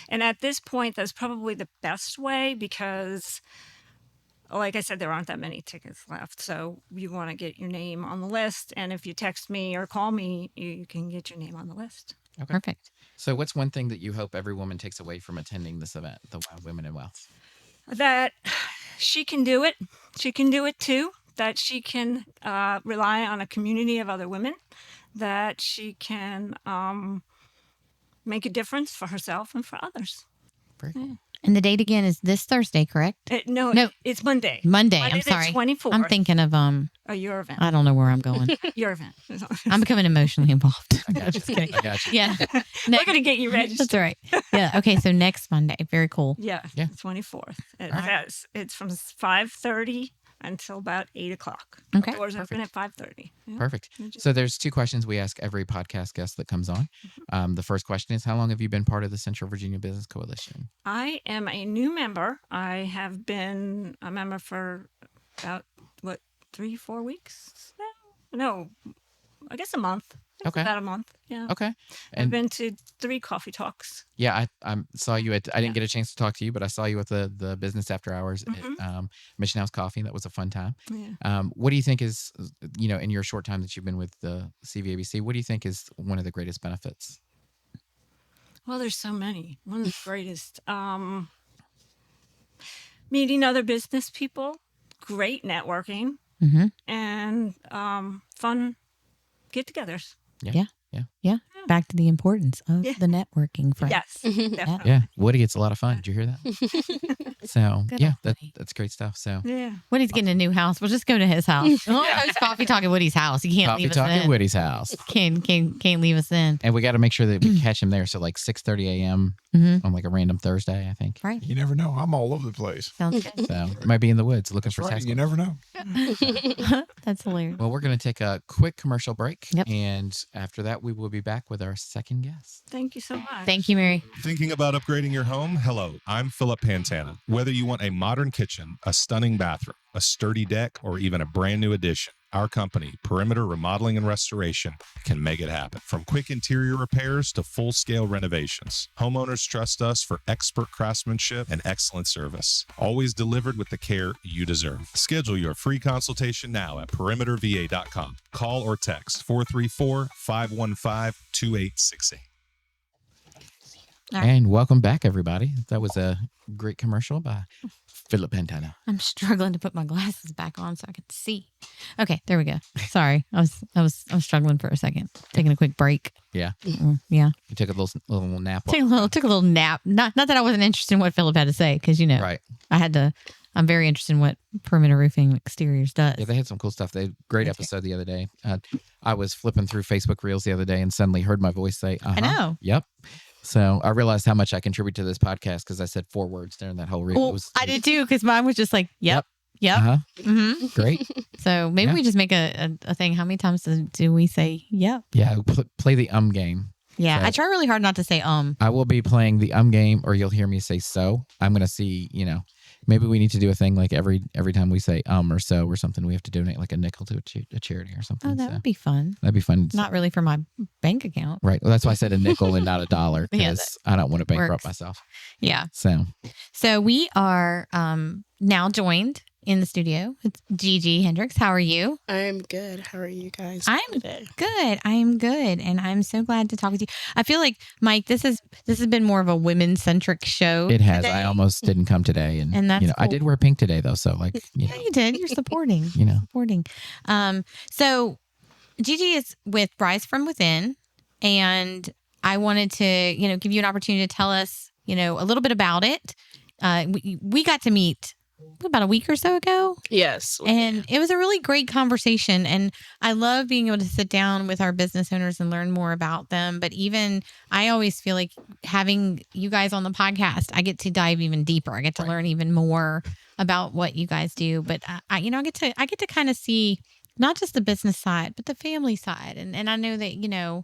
And at this point, that's probably the best way because, like I said, there aren't that many tickets left. So you want to get your name on the list. And if you text me or call me, you can get your name on the list. Okay. Perfect. So what's one thing that you hope every woman takes away from attending this event, the Women in Wealth? That she can do it. She can do it too. That she can rely on a community of other women. That she can make a difference for herself and for others. Very cool. And the date again is this Thursday, correct? No, it's Monday. Monday. Monday I'm sorry. the 24th. I'm thinking of your event. I don't know where I'm going. Your event. I'm becoming emotionally involved. I got you. Just kidding. I got you. Yeah. We're going to get you registered. That's all right. Yeah. Okay. So next Monday. Very cool. Yeah. Yeah. 24th. right. It's from 5:30 until about 8 o'clock. Okay. Doors open at 5:30. Yeah. Perfect. So there's two questions we ask every podcast guest that comes on. The first question is, how long have you been part of the Central Virginia Business Coalition? I am a new member. I have been a member for about, 3-4 weeks now? No, I guess a month. It's Okay. about a month. Yeah. Okay. I've And been to 3 coffee talks. yeah, I saw you at, I didn't get a chance to talk to you, but I saw you at the business after hours at Mission House Coffee. That was a fun time. Yeah. What do you think is, in your short time that you've been with the CVABC, what do you think is one of the greatest benefits? Well, there's so many. One of the greatest. Meeting other business people, great networking, Mm-hmm. and fun get-togethers. Yeah. Back to the importance of Yeah. the networking, friend. Yes, definitely. Yeah, Woody, it's a lot of fun. Did you hear that? So Good yeah, old Woody. that's great stuff. So Yeah. Woody's getting a new house. We'll just go to his house. It's Coffee Talk at Woody's house. You can't Coffee leave us Talk at in. Woody's house. Can't leave us in. And we got to make sure that we catch him there. So like 6:30 a.m. Mm-hmm. on like a random Thursday, I think. Right. You never know. I'm all over the place. Sounds good. So might be in the woods looking That's for right. tax. You never know. That's hilarious. Well, we're going to take a quick commercial break. Yep. And after that, we will be back with our second guest. Thank you so much. Thank you, Mary. Thinking about upgrading your home? Hello, I'm Philip Pantana. Whether you want a modern kitchen, a stunning bathroom, a sturdy deck, or even a brand new addition, our company, Perimeter Remodeling and Restoration, can make it happen. From quick interior repairs to full-scale renovations, homeowners trust us for expert craftsmanship and excellent service, always delivered with the care you deserve. Schedule your free consultation now at perimeterva.com. Call or text 434-515-2868. All right. And welcome back, everybody. That was a great commercial by Philip Pantana. I'm struggling to put my glasses back on so I can see. Okay, there we go. Sorry, I was struggling for a second, taking a quick break. Yeah. Yeah. You took a little nap. Took a little nap. Not that I wasn't interested in what Philip had to say, because Right. I'm very interested in what Perimeter Roofing Exteriors does. Yeah, they had some cool stuff. They had great Thank you. episode the other day. I was flipping through Facebook Reels the other day and suddenly heard my voice say, I know. Yep. So I realized how much I contribute to this podcast because I said 4 words during that whole reel. Well, I did too, because mine was just like, yep. Uh-huh. Mm-hmm. Great. So maybe Yeah. we just make a thing. How many times do we say yep? Yeah. Play the game. Yeah, So- I try really hard not to say I will be playing the game, or you'll hear me say so. I'm going to see, maybe we need to do a thing like every time we say or so or something, we have to donate like a nickel to a charity or something. Oh, that So would be fun. that'd be fun. Not really for my bank account. Right. Well, that's why I said a nickel and not a dollar, Yeah, because I don't want to bankrupt works. myself. Yeah. So So we are now joined in the studio. It's Gigi Hendricks. How are you? I'm good. How are you guys I'm today? good. I am good, and I'm so glad to talk with you. I feel like, Mike, this has been more of a women centric show. it has. today. I almost didn't come today, and that's I cool. did wear pink today though. So like, Yeah, you did. You're supporting. Supporting. So Gigi is with Rise From Within, and I wanted to, give you an opportunity to tell us, a little bit about it. We got to meet about a week or so ago. Yes. And it was a really great conversation. And I love being able to sit down with our business owners and learn more about them. But even I always feel like having you guys on the podcast, I get to dive even deeper. I get to learn even more about what you guys do. But I get to kind of see not just the business side, but the family side. And I know that,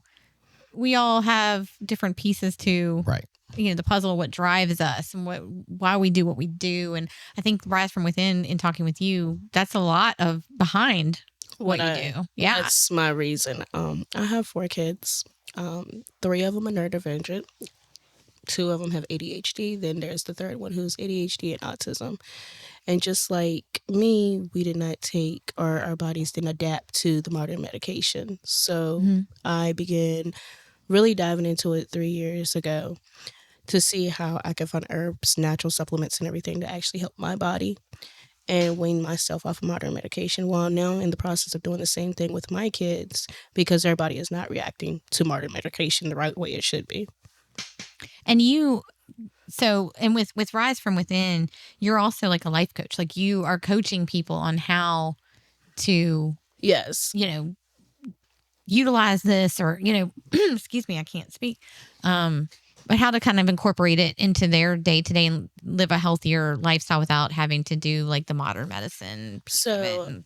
we all have different pieces to right. the puzzle, what drives us and why we do what we do. And I think Rise from Within, in talking with you, that's a lot of behind what you do. Yeah. That's my reason. I have 4 kids. 3 of them are neurodivergent. 2 of them have ADHD. Then there's the third one who's ADHD and autism. And just like me, we did not take, or our bodies didn't adapt to the modern medication. So I began really diving into it 3 years ago to see how I could find herbs, natural supplements, and everything to actually help my body and wean myself off of modern medication, while now in the process of doing the same thing with my kids because their body is not reacting to modern medication the right way it should be. And with Rise from Within, you're also like a life coach. Like you are coaching people on how to, yes, utilize this, or, excuse me, I can't speak. But how to kind of incorporate it into their day to day and live a healthier lifestyle without having to do like the modern medicine. So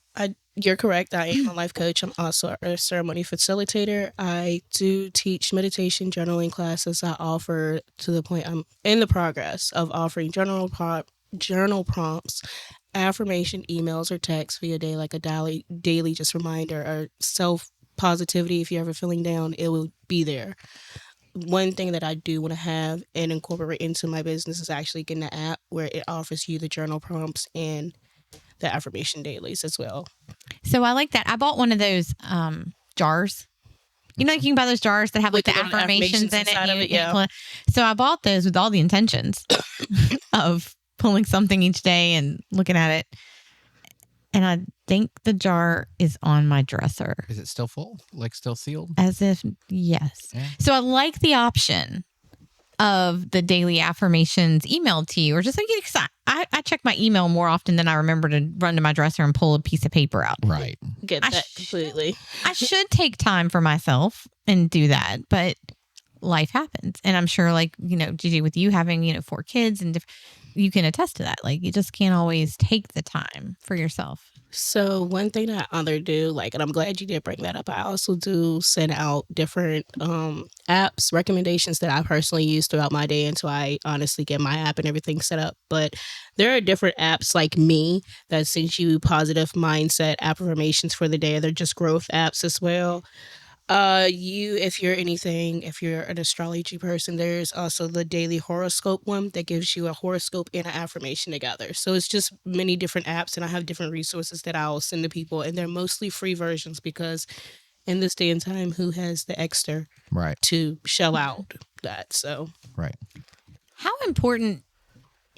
you're correct. I am a life coach. I'm also a ceremony facilitator. I do teach meditation journaling classes. I offer, to the point I'm in the progress of offering journal prompts, affirmation emails or texts via day, like a daily just reminder, or self positivity. If you're ever feeling down, it will be there. One thing that I do want to have and incorporate into my business is actually getting an app where it offers you the journal prompts and the affirmation dailies as well. So I like that. I bought one of those jars. You can buy those jars that have like the affirmations in it. Yeah. So I bought those with all the intentions of pulling something each day and looking at it. And I think the jar is on my dresser. Is it still full? Like still sealed? As if, yes. Yeah. So I like the option of the daily affirmations emailed to you, or just like, I check my email more often than I remember to run to my dresser and pull a piece of paper out. Right. Get that completely. I should take time for myself and do that, but life happens. And I'm sure, like, Gigi, with you having, 4 kids and you can attest to that. Like, you just can't always take the time for yourself. So one thing that I do, and I'm glad you did bring that up, I also do send out different apps, recommendations that I personally use throughout my day until I honestly get my app and everything set up. But there are different apps like Me that send you positive mindset affirmations for the day. They're just growth apps as well. If you're an astrology person, there's also the daily horoscope one that gives you a horoscope and an affirmation together. So it's just many different apps, and I have different resources that I'll send to people, and they're mostly free versions because in this day and time, who has the extra to shell out that? So right. How important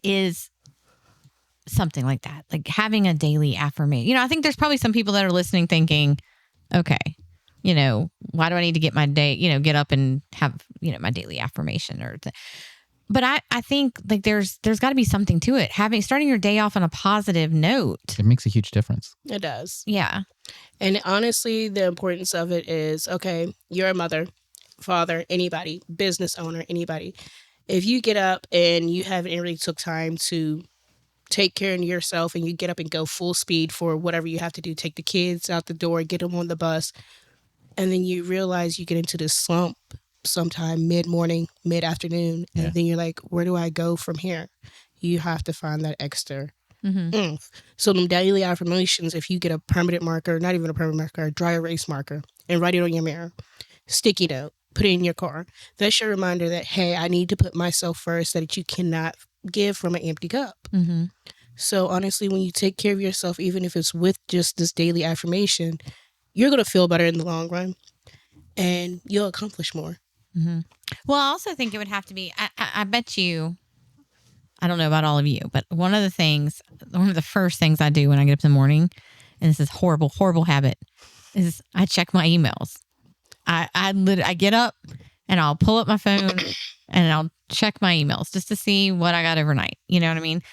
is something like that? Like having a daily affirmation? I think there's probably some people that are listening thinking, okay, why do I need to get my day, get up and have, my daily affirmation but I think like there's got to be something to it. Starting your day off on a positive note. It makes a huge difference. It does. Yeah. And honestly, the importance of it is, okay, you're a mother, father, anybody, business owner, anybody. If you get up and you haven't really took time to take care of yourself and you get up and go full speed for whatever you have to do, take the kids out the door, get them on the bus, and then you realize you get into this slump sometime mid-morning, mid-afternoon, and then you're like, where do I go from here? You have to find that extra oomph. So them daily affirmations, if you get a permanent marker, not even a permanent marker, a dry erase marker, and write it on your mirror, sticky note, put it in your car. That's your reminder that, hey, I need to put myself first, that you cannot give from an empty cup. Mm-hmm. So honestly, when you take care of yourself, even if it's with just this daily affirmation, you're going to feel better in the long run and you'll accomplish more. Mm-hmm. Well, I also think it would have to be, I bet you, I don't know about all of you, but one of the first things I do when I get up in the morning, and this is horrible, horrible habit, is I check my emails. I get up and I'll pull up my phone and I'll check my emails just to see what I got overnight. You know what I mean?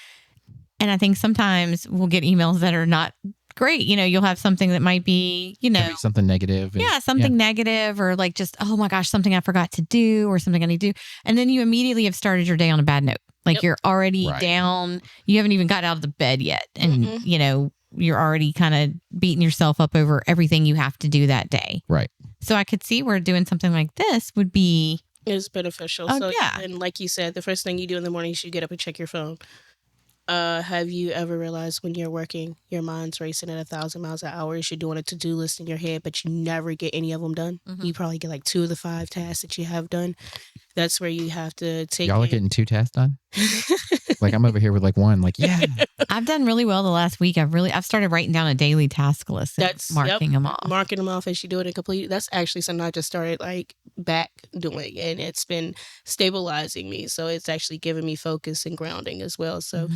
And I think sometimes we'll get emails that are not great. You'll have something that might be, something negative. Negative, or like just, oh my gosh, something I forgot to do or something I need to do. And then you immediately have started your day on a bad note. Like you're already down. You haven't even got out of the bed yet. And, you're already kind of beating yourself up over everything you have to do that day. Right. So I could see where doing something like this would be It's beneficial. Oh, So, yeah. and like you said, the first thing you do in the morning is you get up and check your phone. Have you ever realized when you're working, your mind's racing at 1,000 miles an hour? You're doing a to-do list in your head, but you never get any of them done. Mhm. You probably get like 2 of the 5 tasks that you have done. That's where you have to take Y'all are it. getting 2 tasks done? Like I'm over here with like 1. Like, yeah. I've done really well the last week. I've started writing down a daily task list and marking them off. Marking them off as you do it and complete. That's actually something I just started like back doing, and it's been stabilizing me. So it's actually giving me focus and grounding as well. So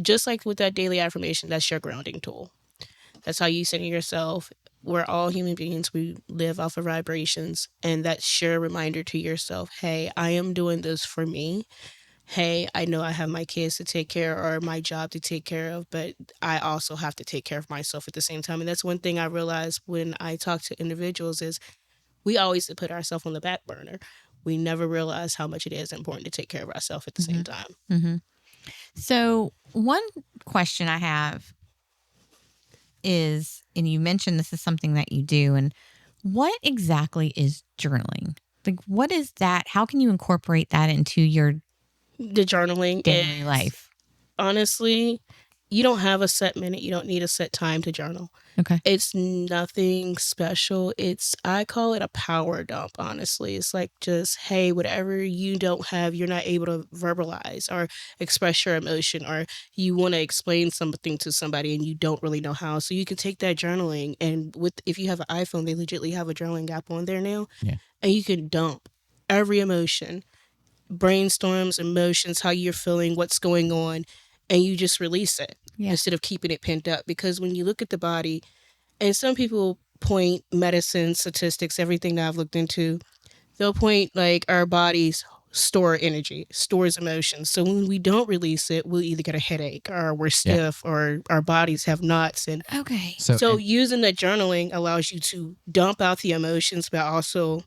just like with that daily affirmation, that's your grounding tool. That's how you center yourself. We're all human beings. We live off of vibrations, and that's your reminder to yourself, hey, I am doing this for me. Hey, I know I have my kids to take care or my job to take care of, but I also have to take care of myself at the same time. And that's one thing I realized when I talk to individuals is we always put ourselves on the back burner. We never realize how much it is important to take care of ourselves at the same time. Mm-hmm. So one question I have is, and you mentioned this is something that you do, and what exactly is journaling? Like, what is that? How can you incorporate that into your The journaling daily is, life? honestly, you don't have a set minute. You don't need a set time to journal. Okay. It's nothing special. I call it a power dump, honestly. It's like just, hey, whatever you don't have, you're not able to verbalize or express your emotion, or you want to explain something to somebody and you don't really know how. So you can take that journaling, and if you have an iPhone, they legitimately have a journaling app on there now. Yeah. And you can dump every emotion, brainstorms, emotions, how you're feeling, what's going on, and you just release it instead of keeping it pent up. Because when you look at the body, and some people point medicine, statistics, everything that I've looked into, they'll point like our bodies store energy, stores emotions. So when we don't release it, we'll either get a headache or we're stiff or our bodies have knots. And Okay. so using the journaling allows you to dump out the emotions, but also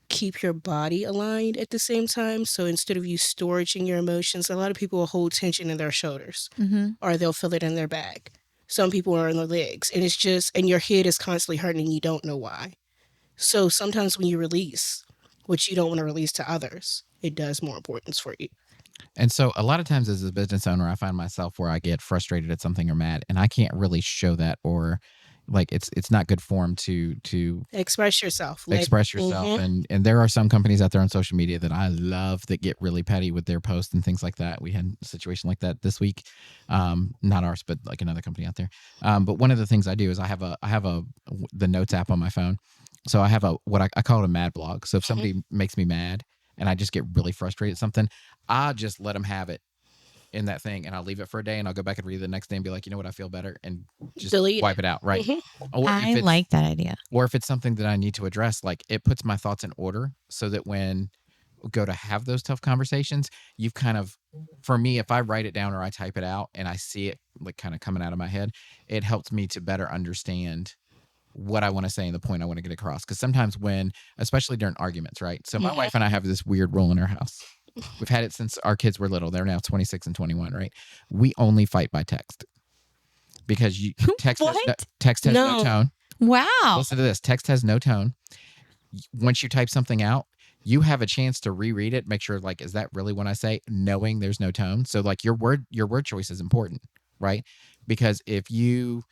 keep your body aligned at the same time. So instead of you storing your emotions, a lot of people will hold tension in their shoulders or they'll feel it in their back. Some people are in their legs, and it's just, and your head is constantly hurting and you don't know why. So sometimes when you release what you don't want to release to others, it does more importance for you. And so a lot of times as a business owner, I find myself where I get frustrated at something or mad, and I can't really show that, or like it's not good form to express yourself. Express yourself. And there are some companies out there on social media that I love that get really petty with their posts and things like that. We had a situation like that this week. Not ours, but like another company out there. But one of the things I do is I have the notes app on my phone. So I have what I call it a mad blog. So if somebody makes me mad and I just get really frustrated at something, I just let them have it in that thing, and I'll leave it for a day, and I'll go back and read it the next day and be like, you know what, I feel better, and just wipe it out, right? Or I like that idea. Or if it's something that I need to address, like it puts my thoughts in order so that when we go to have those tough conversations, you've kind of, for me, if I write it down or I type it out and I see it like kind of coming out of my head, it helps me to better understand what I want to say and the point I want to get across. Because sometimes especially during arguments, right? So my wife and I have this weird rule in our house. We've had it since our kids were little. They're now 26 and 21, right? We only fight by text. Because text has no tone. Wow. Listen to this. Text has no tone. Once you type something out, you have a chance to reread it, make sure, like, is that really what I say? Knowing there's no tone. So like your word choice is important, right? Because if you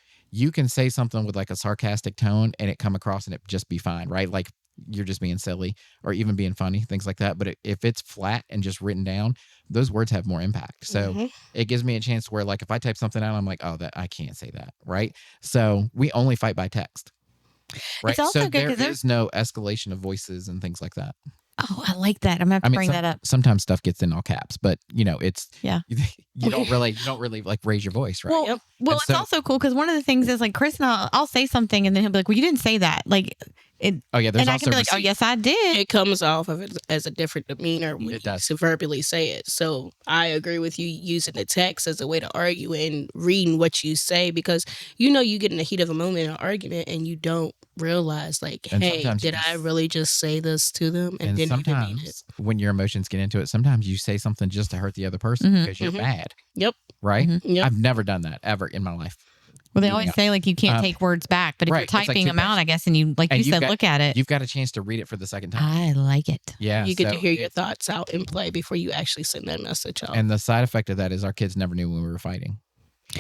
can say something with like a sarcastic tone and it come across and it just be fine, right? Like you're just being silly or even being funny, things like that. But if it's flat and just written down, those words have more impact. So it gives me a chance where, like, if I type something out, I'm like, oh, that I can't say that, right? So we only fight by text, right? It's also so good there is no escalation of voices and things like that. Oh, I like that. I'm gonna have to bring that up. Sometimes stuff gets in all caps, but it's you don't really like raise your voice, right? Well, it's also cool because one of the things is like Chris and I'll say something and then he'll be like, "Well, you didn't say that." Like it. Oh yeah, there's and also I can be like, "Oh yes, I did." It comes off of it as a different demeanor when you verbally say it. So I agree with you using the text as a way to argue and reading what you say, because you get in the heat of a moment in an argument and you don't realize, like, hey, did I really just say this to them? And sometimes when your emotions get into it, sometimes you say something just to hurt the other person because you're mad. Yep. Right? Yep. I've never done that ever in my life. Well, they always say like you can't take words back, but if right, you're it's like typing them out, I guess, and you like you said, look at it. You've got a chance to read it for the second time. I like it. Yeah, You get to hear your thoughts out in play before you actually send that message out. And the side effect of that is our kids never knew when we were fighting,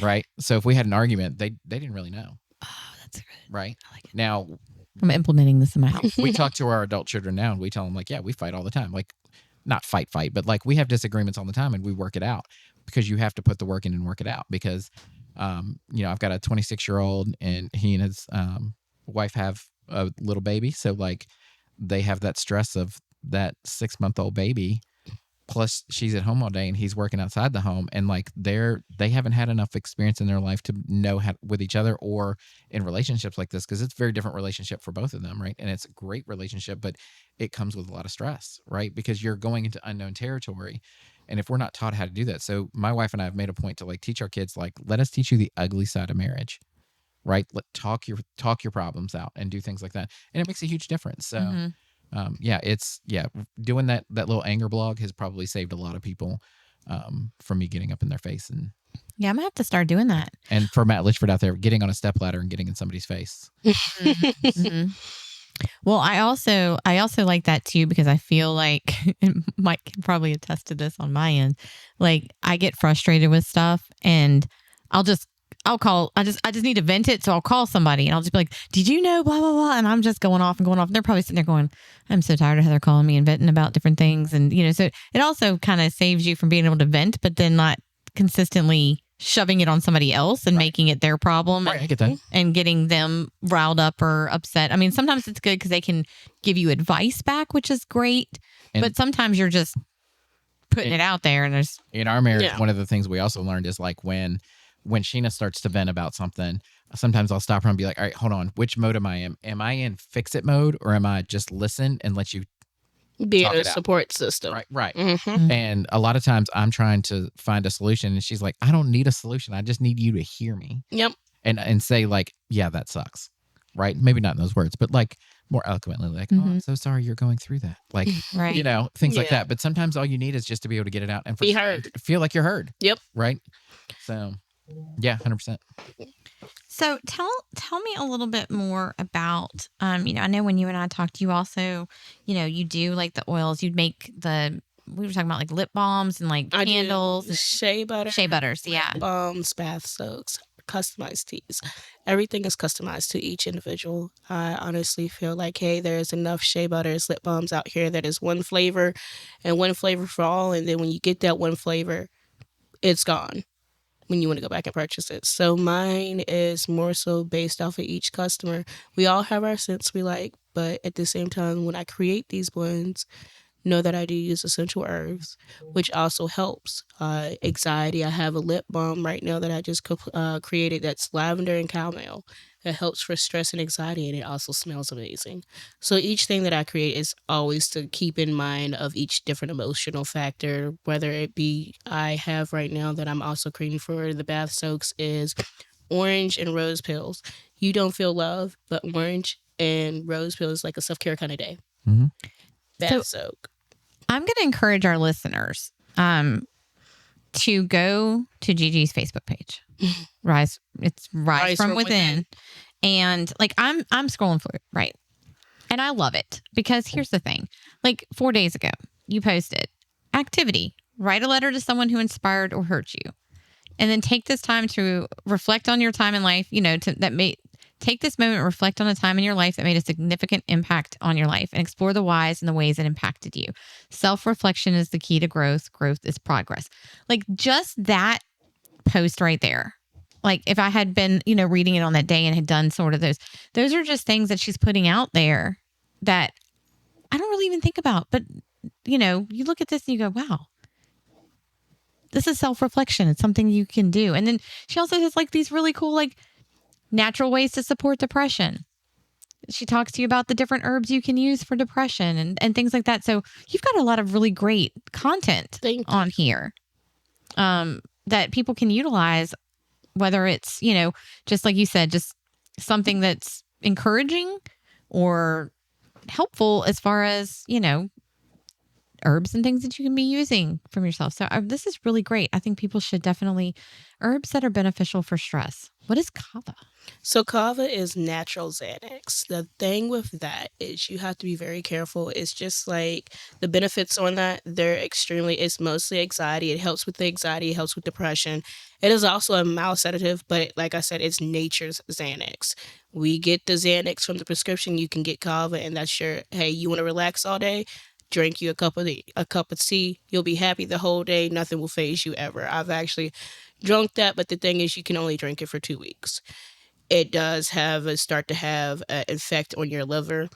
right? So if we had an argument, they didn't really know. Oh, that's good. Right? I like it. Now, I'm implementing this in my house. we talk to our adult children now, and we tell them like, yeah, we fight all the time. Like, not fight, but like we have disagreements all the time, and we work it out because you have to put the work in and work it out because. I've got a 26-year-old and he and his wife have a little baby. So like they have that stress of that 6-month-old baby. Plus she's at home all day and he's working outside the home. And like they haven't had enough experience in their life to know how with each other or in relationships like this. Cause it's a very different relationship for both of them. Right. And it's a great relationship, but it comes with a lot of stress, right? Because you're going into unknown territory. And if we're not taught how to do that, so my wife and I have made a point to like teach our kids, like, let us teach you the ugly side of marriage, right? Talk your problems out and do things like that. And it makes a huge difference. So, doing that little anger blog has probably saved a lot of people from me getting up in their face. And yeah, I'm gonna have to start doing that. And for Matt Litchford out there, getting on a stepladder and getting in somebody's face. Mm-hmm. Well, I also like that too, because I feel like, and Mike can probably attest to this on my end, like I get frustrated with stuff and I just need to vent it. So I'll call somebody and I'll just be like, did you know blah, blah, blah. And I'm just going off. And they're probably sitting there going, I'm so tired of Heather calling me and venting about different things. And, so it also kind of saves you from being able to vent, but then not consistently shoving it on somebody else and making it their problem. Right, I get that. And getting them riled up or upset. I mean, sometimes it's good because they can give you advice back, which is great. But sometimes you're just putting it out there. And there's in our marriage, one of the things we also learned is like when Sheena starts to vent about something, sometimes I'll stop her and be like, all right, hold on. Which mode am I in? Am I in fix it mode or am I just listen and let you be a support system? Right. Mm-hmm. And a lot of times I'm trying to find a solution and she's like, I don't need a solution. I just need you to hear me. Yep. And say like, yeah, that sucks. Right. Maybe not in those words, but like more eloquently, like, oh, I'm so sorry you're going through that. Like, things like that. But sometimes all you need is just to be able to get it out and be heard. Feel like you're heard. Yep. Right. So yeah, 100%. So tell me a little bit more about, I know when you and I talked, you also, you do like the oils, we were talking about like lip balms and like candles. Shea butters. Yeah. Balms, bath soaks, customized teas. Everything is customized to each individual. I honestly feel like, hey, there's enough shea butters, lip balms out here that is one flavor and one flavor for all. And then when you get that one flavor, it's gone when you want to go back and purchase it. So mine is more so based off of each customer. We all have our scents we like, but at the same time, when I create these blends, know that I do use essential herbs, which also helps. Anxiety, I have a lip balm right now that I just created that's lavender and chamomile. It helps for stress and anxiety, and it also smells amazing. So each thing that I create is always to keep in mind of each different emotional factor, whether it be I have right now that I'm also creating for the bath soaks is orange and rose pills. You don't feel love, but orange and rose pills is like a self-care kind of day. Mm-hmm. Bath soak. I'm going to encourage our listeners to go to Gigi's Facebook page. Rise from within. And like I'm scrolling through it, right? And I love it because here's the thing. Like 4 days ago, you posted activity, write a letter to someone who inspired or hurt you. And then take this time to reflect on your time in life, take this moment and reflect on a time in your life that made a significant impact on your life and explore the whys and the ways it impacted you. Self-reflection is the key to growth. Growth is progress. Like just that post right there. Like if I had been, reading it on that day and had done sort of those are just things that she's putting out there that I don't really even think about. But, you look at this and you go, wow, this is self-reflection. It's something you can do. And then she also has like these really cool, like, natural ways to support depression. She talks to you about the different herbs you can use for depression and things like that. So you've got a lot of really great content on here that people can utilize, whether it's, just like you said, just something that's encouraging or helpful as far as, herbs and things that you can be using from yourself. So this is really great. I think people should definitely herbs that are beneficial for stress. What is kava? So kava is natural Xanax. The thing with that is you have to be very careful. It's just like the benefits on that, it's mostly anxiety. It helps with the anxiety, it helps with depression. It is also a mild sedative, but like I said, it's nature's Xanax. We get the Xanax from the prescription, you can get kava, and that's hey, you want to relax all day? Drink you a cup of tea. You'll be happy the whole day. Nothing will faze you ever. I've actually drunk that, but the thing is you can only drink it for 2 weeks. It does start to have an effect on your liver,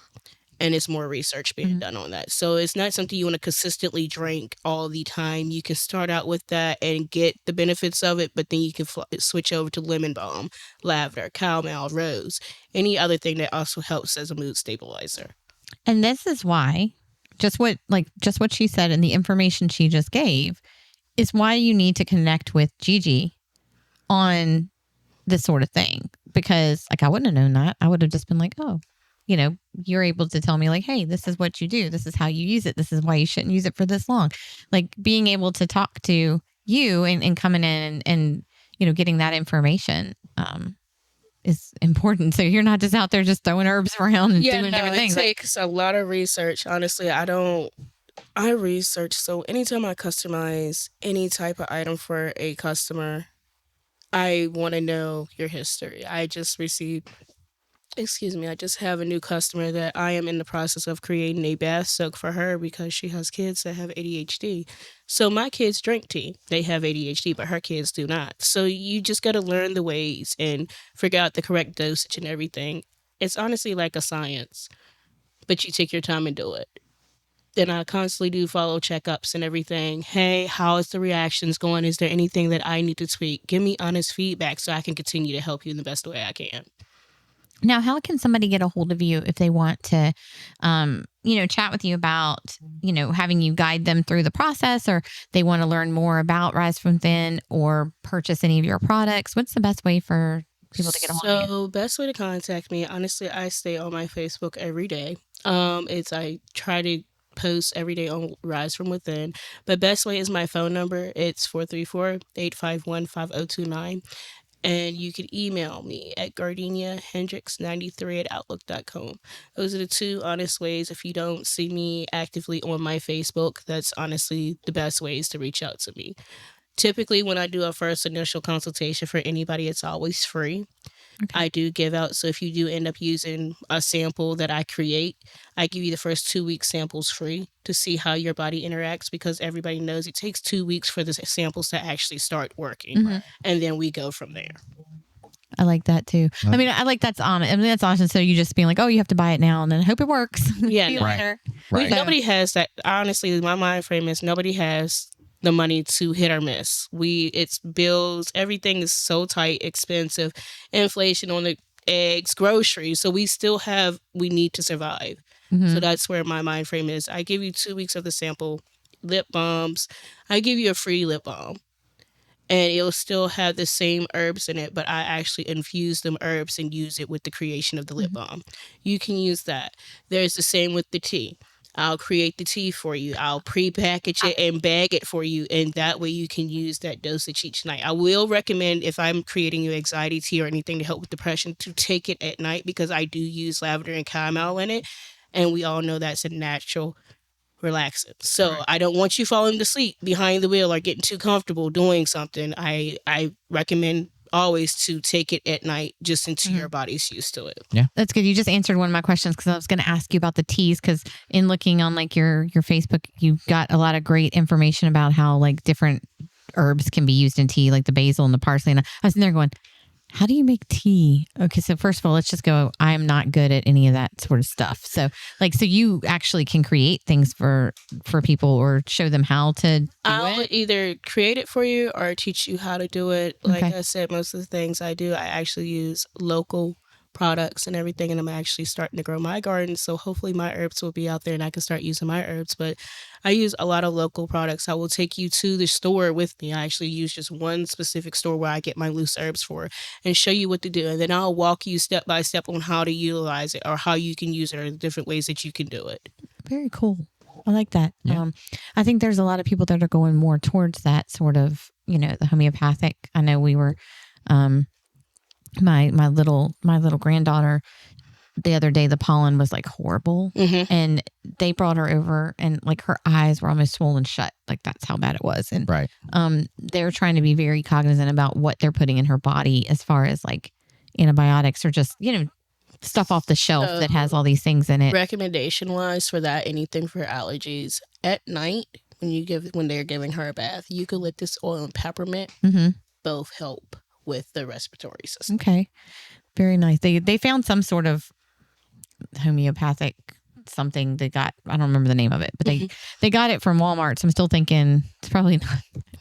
and it's more research being done on that. So it's not something you want to consistently drink all the time. You can start out with that and get the benefits of it, but then you can switch over to lemon balm, lavender, chamomile, rose, any other thing that also helps as a mood stabilizer. And this is why just what she said and the information she just gave is why you need to connect with Gigi on this sort of thing. Because like, I wouldn't have known that. I would have just been like, oh, you're able to tell me like, hey, this is what you do. This is how you use it. This is why you shouldn't use it for this long. Like being able to talk to you and coming in and getting that information is important. So you're not just out there just throwing herbs around and doing different things. It takes a lot of research. Honestly, I research. So anytime I customize any type of item for a customer, I want to know your history. I just have a new customer that I am in the process of creating a bath soak for her because she has kids that have ADHD. So my kids drink tea. They have ADHD, but her kids do not. So you just got to learn the ways and figure out the correct dosage and everything. It's honestly like a science, but you take your time and do it. Then I constantly do follow checkups and everything. Hey, how is the reactions going? Is there anything that I need to tweak? Give me honest feedback so I can continue to help you in the best way I can. Now, how can somebody get a hold of you if they want to, chat with you about, having you guide them through the process, or they want to learn more about Rise from Within or purchase any of your products? What's the best way for people to get a hold of you? So, best way to contact me, honestly, I stay on my Facebook every day. I try to post every day on Rise from Within. But best way is my phone number. It's 434-851-5029. And you can email me at Gardenia Hendricks93@outlook.com. Those are the two honest ways. If you don't see me actively on my Facebook, that's honestly the best ways to reach out to me. Typically, when I do a first initial consultation for anybody, it's always free. Okay. I do give out, so if you do end up using a sample that I create, I give you the first 2 week samples free to see how your body interacts, because everybody knows it takes 2 weeks for the samples to actually start working. And then we go from there. I like that too. I mean, I like that's on. I mean, that's awesome. So you just being like, oh, you have to buy it now and then hope it works. Yeah. Later. Right. Nobody has that. Honestly, my mind frame is nobody has the money to hit or miss. It's bills. Everything is so tight, expensive, inflation on the eggs, groceries. So we need to survive. So that's where my mind frame is. I give you 2 weeks of the sample. Lip balms. I give you a free lip balm. And it'll still have the same herbs in it, but I actually infuse them herbs and use it with the creation of the lip balm. You can use that. There's the same with the tea. I'll create the tea for you. I'll pre-package it and bag it for you. And that way you can use that dosage each night. I will recommend, if I'm creating you anxiety tea or anything to help with depression, to take it at night, because I do use lavender and chamomile in it. And we all know that's a natural relaxant. So I don't want you falling asleep behind the wheel or getting too comfortable doing something. I recommend always to take it at night just until your body's used to it. Yeah, that's good. You just answered one of my questions, because I was going to ask you about the teas, because in looking on like your Facebook, you've got a lot of great information about how like different herbs can be used in tea, like the basil and the parsley. And I was in there going, how do you make tea? Okay, so first of all, let's just go, I'm not good at any of that sort of stuff. So you actually can create things for people or show them how to do I'll it? either create it for you or teach you how to do it. Like I said, most of the things I do, I actually use local products and everything, and I'm actually starting to grow my garden, so hopefully my herbs will be out there and I can start using my herbs. But I use a lot of local products. I will take you to the store with me. I actually use just one specific store where I get my loose herbs for, and show you what to do, and then I'll walk you step by step on how to utilize it or how you can use it or the different ways that you can do it. Very cool. I like that. Yeah. I think there's a lot of people that are going more towards that sort of, the homeopathic. I know we were, my little granddaughter, the other day, the pollen was like horrible, and they brought her over, and like her eyes were almost swollen shut. Like that's how bad it was. And Right. They're trying to be very cognizant about what they're putting in her body as far as like antibiotics or just, stuff off the shelf that has all these things in it. Recommendation wise for that, anything for allergies at night when they're giving her a bath, eucalyptus oil and peppermint both help with the respiratory system. Okay, very nice. They found some sort of homeopathic something they got. I don't remember the name of it, but they got it from Walmart. So I'm still thinking it's probably not.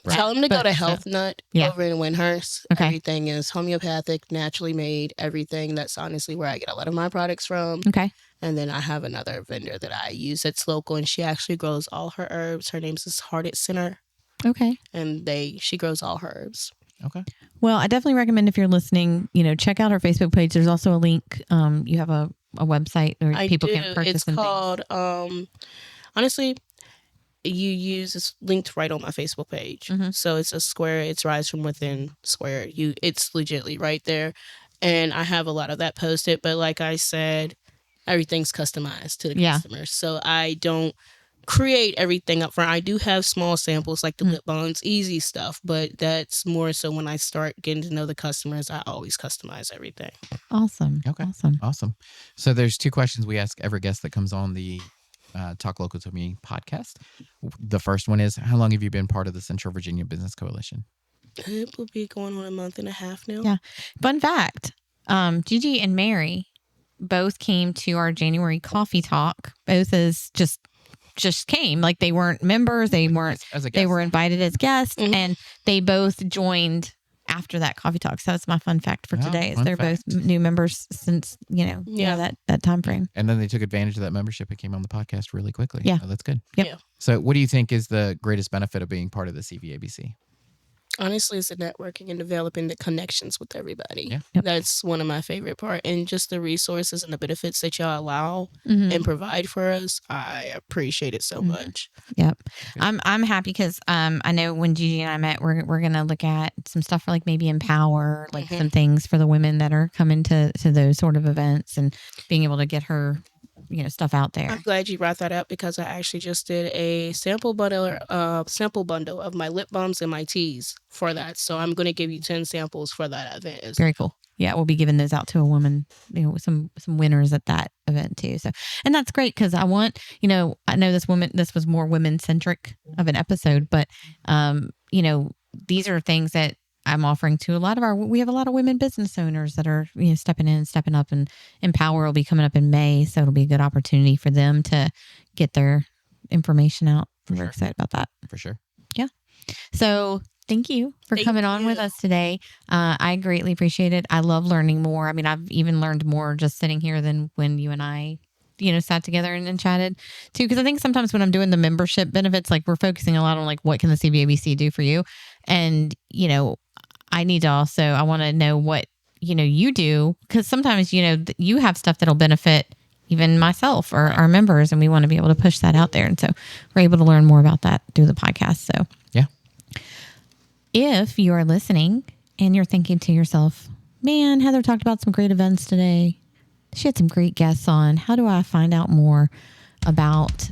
Tell them to go to Health Nut over in Windhurst. Okay. Everything is homeopathic, naturally made, everything. That's honestly where I get a lot of my products from. Okay. And then I have another vendor that I use that's local, and she actually grows all her herbs. Her name's Hearted Center. Okay. And she grows all her herbs. Okay. Well, I definitely recommend if you're listening, check out our Facebook page. There's also a link. You have a website where people can purchase It's called, honestly, it's linked right on my Facebook page. So it's a square, it's Rise From Within square. It's legitly right there. And I have a lot of that posted, but like I said, everything's customized to the customer. So I don't create everything up front. I do have small samples like the lip balms, easy stuff, but that's more so when I start getting to know the customers, I always customize everything. Awesome. Okay. Awesome. So there's 2 questions we ask every guest that comes on the Talk Local to Me podcast. The first one is, how long have you been part of the Central Virginia Business Coalition? It will be going on a month and a half now. Yeah. Fun fact, Gigi and Mary both came to our January coffee talk. Both as just came, like they weren't members, they weren't as a guest. They were invited as guests, and they both joined after that coffee talk. So that's my fun fact for today. Is they're both new members since that time frame. And then they took advantage of that membership and came on the podcast really quickly. Yeah, that's good. Yep. Yeah. So what do you think is the greatest benefit of being part of the CVABC? Honestly, it's the networking and developing the connections with everybody. Yeah. Yep. That's one of my favorite parts. And just the resources and the benefits that y'all allow and provide for us. I appreciate it so much. Yep. I'm happy because I know when Gigi and I met, we're going to look at some stuff for like maybe Empower, like some things for the women that are coming to those sort of events and being able to get her stuff out there. I'm glad you brought that up because I actually just did a sample bundle of my lip balms and my teas for that. So I'm going to give you 10 samples for that event. Very cool. Yeah, we'll be giving those out to a woman, some winners at that event too. So, and that's great because I want, I know this was more women centric of an episode, but these are things that I'm offering to we have a lot of women business owners that are, stepping in and stepping up, and Empower will be coming up in May. So it'll be a good opportunity for them to get their information out. We're excited about that. For sure. Yeah. So thank you for coming on with us today. I greatly appreciate it. I love learning more. I mean, I've even learned more just sitting here than when you and I sat together and chatted too. Because I think sometimes when I'm doing the membership benefits, like we're focusing a lot on like, what can the CVABC do for you? And, I need to I want to know what, you do, because sometimes, you have stuff that'll benefit even myself or our members, and we want to be able to push that out there. And so we're able to learn more about that through the podcast. So yeah. If you are listening and you're thinking to yourself, man, Heather talked about some great events today. She had some great guests on. How do I find out more about,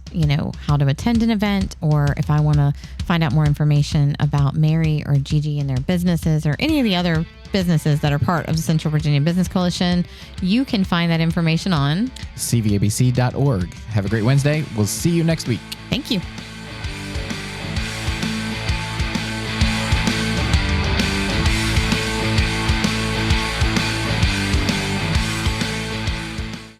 how to attend an event, or if I want to find out more information about Mary or Gigi and their businesses or any of the other businesses that are part of the Central Virginia Business Coalition, you can find that information on CVABC.org. Have a great Wednesday. We'll see you next week. Thank you.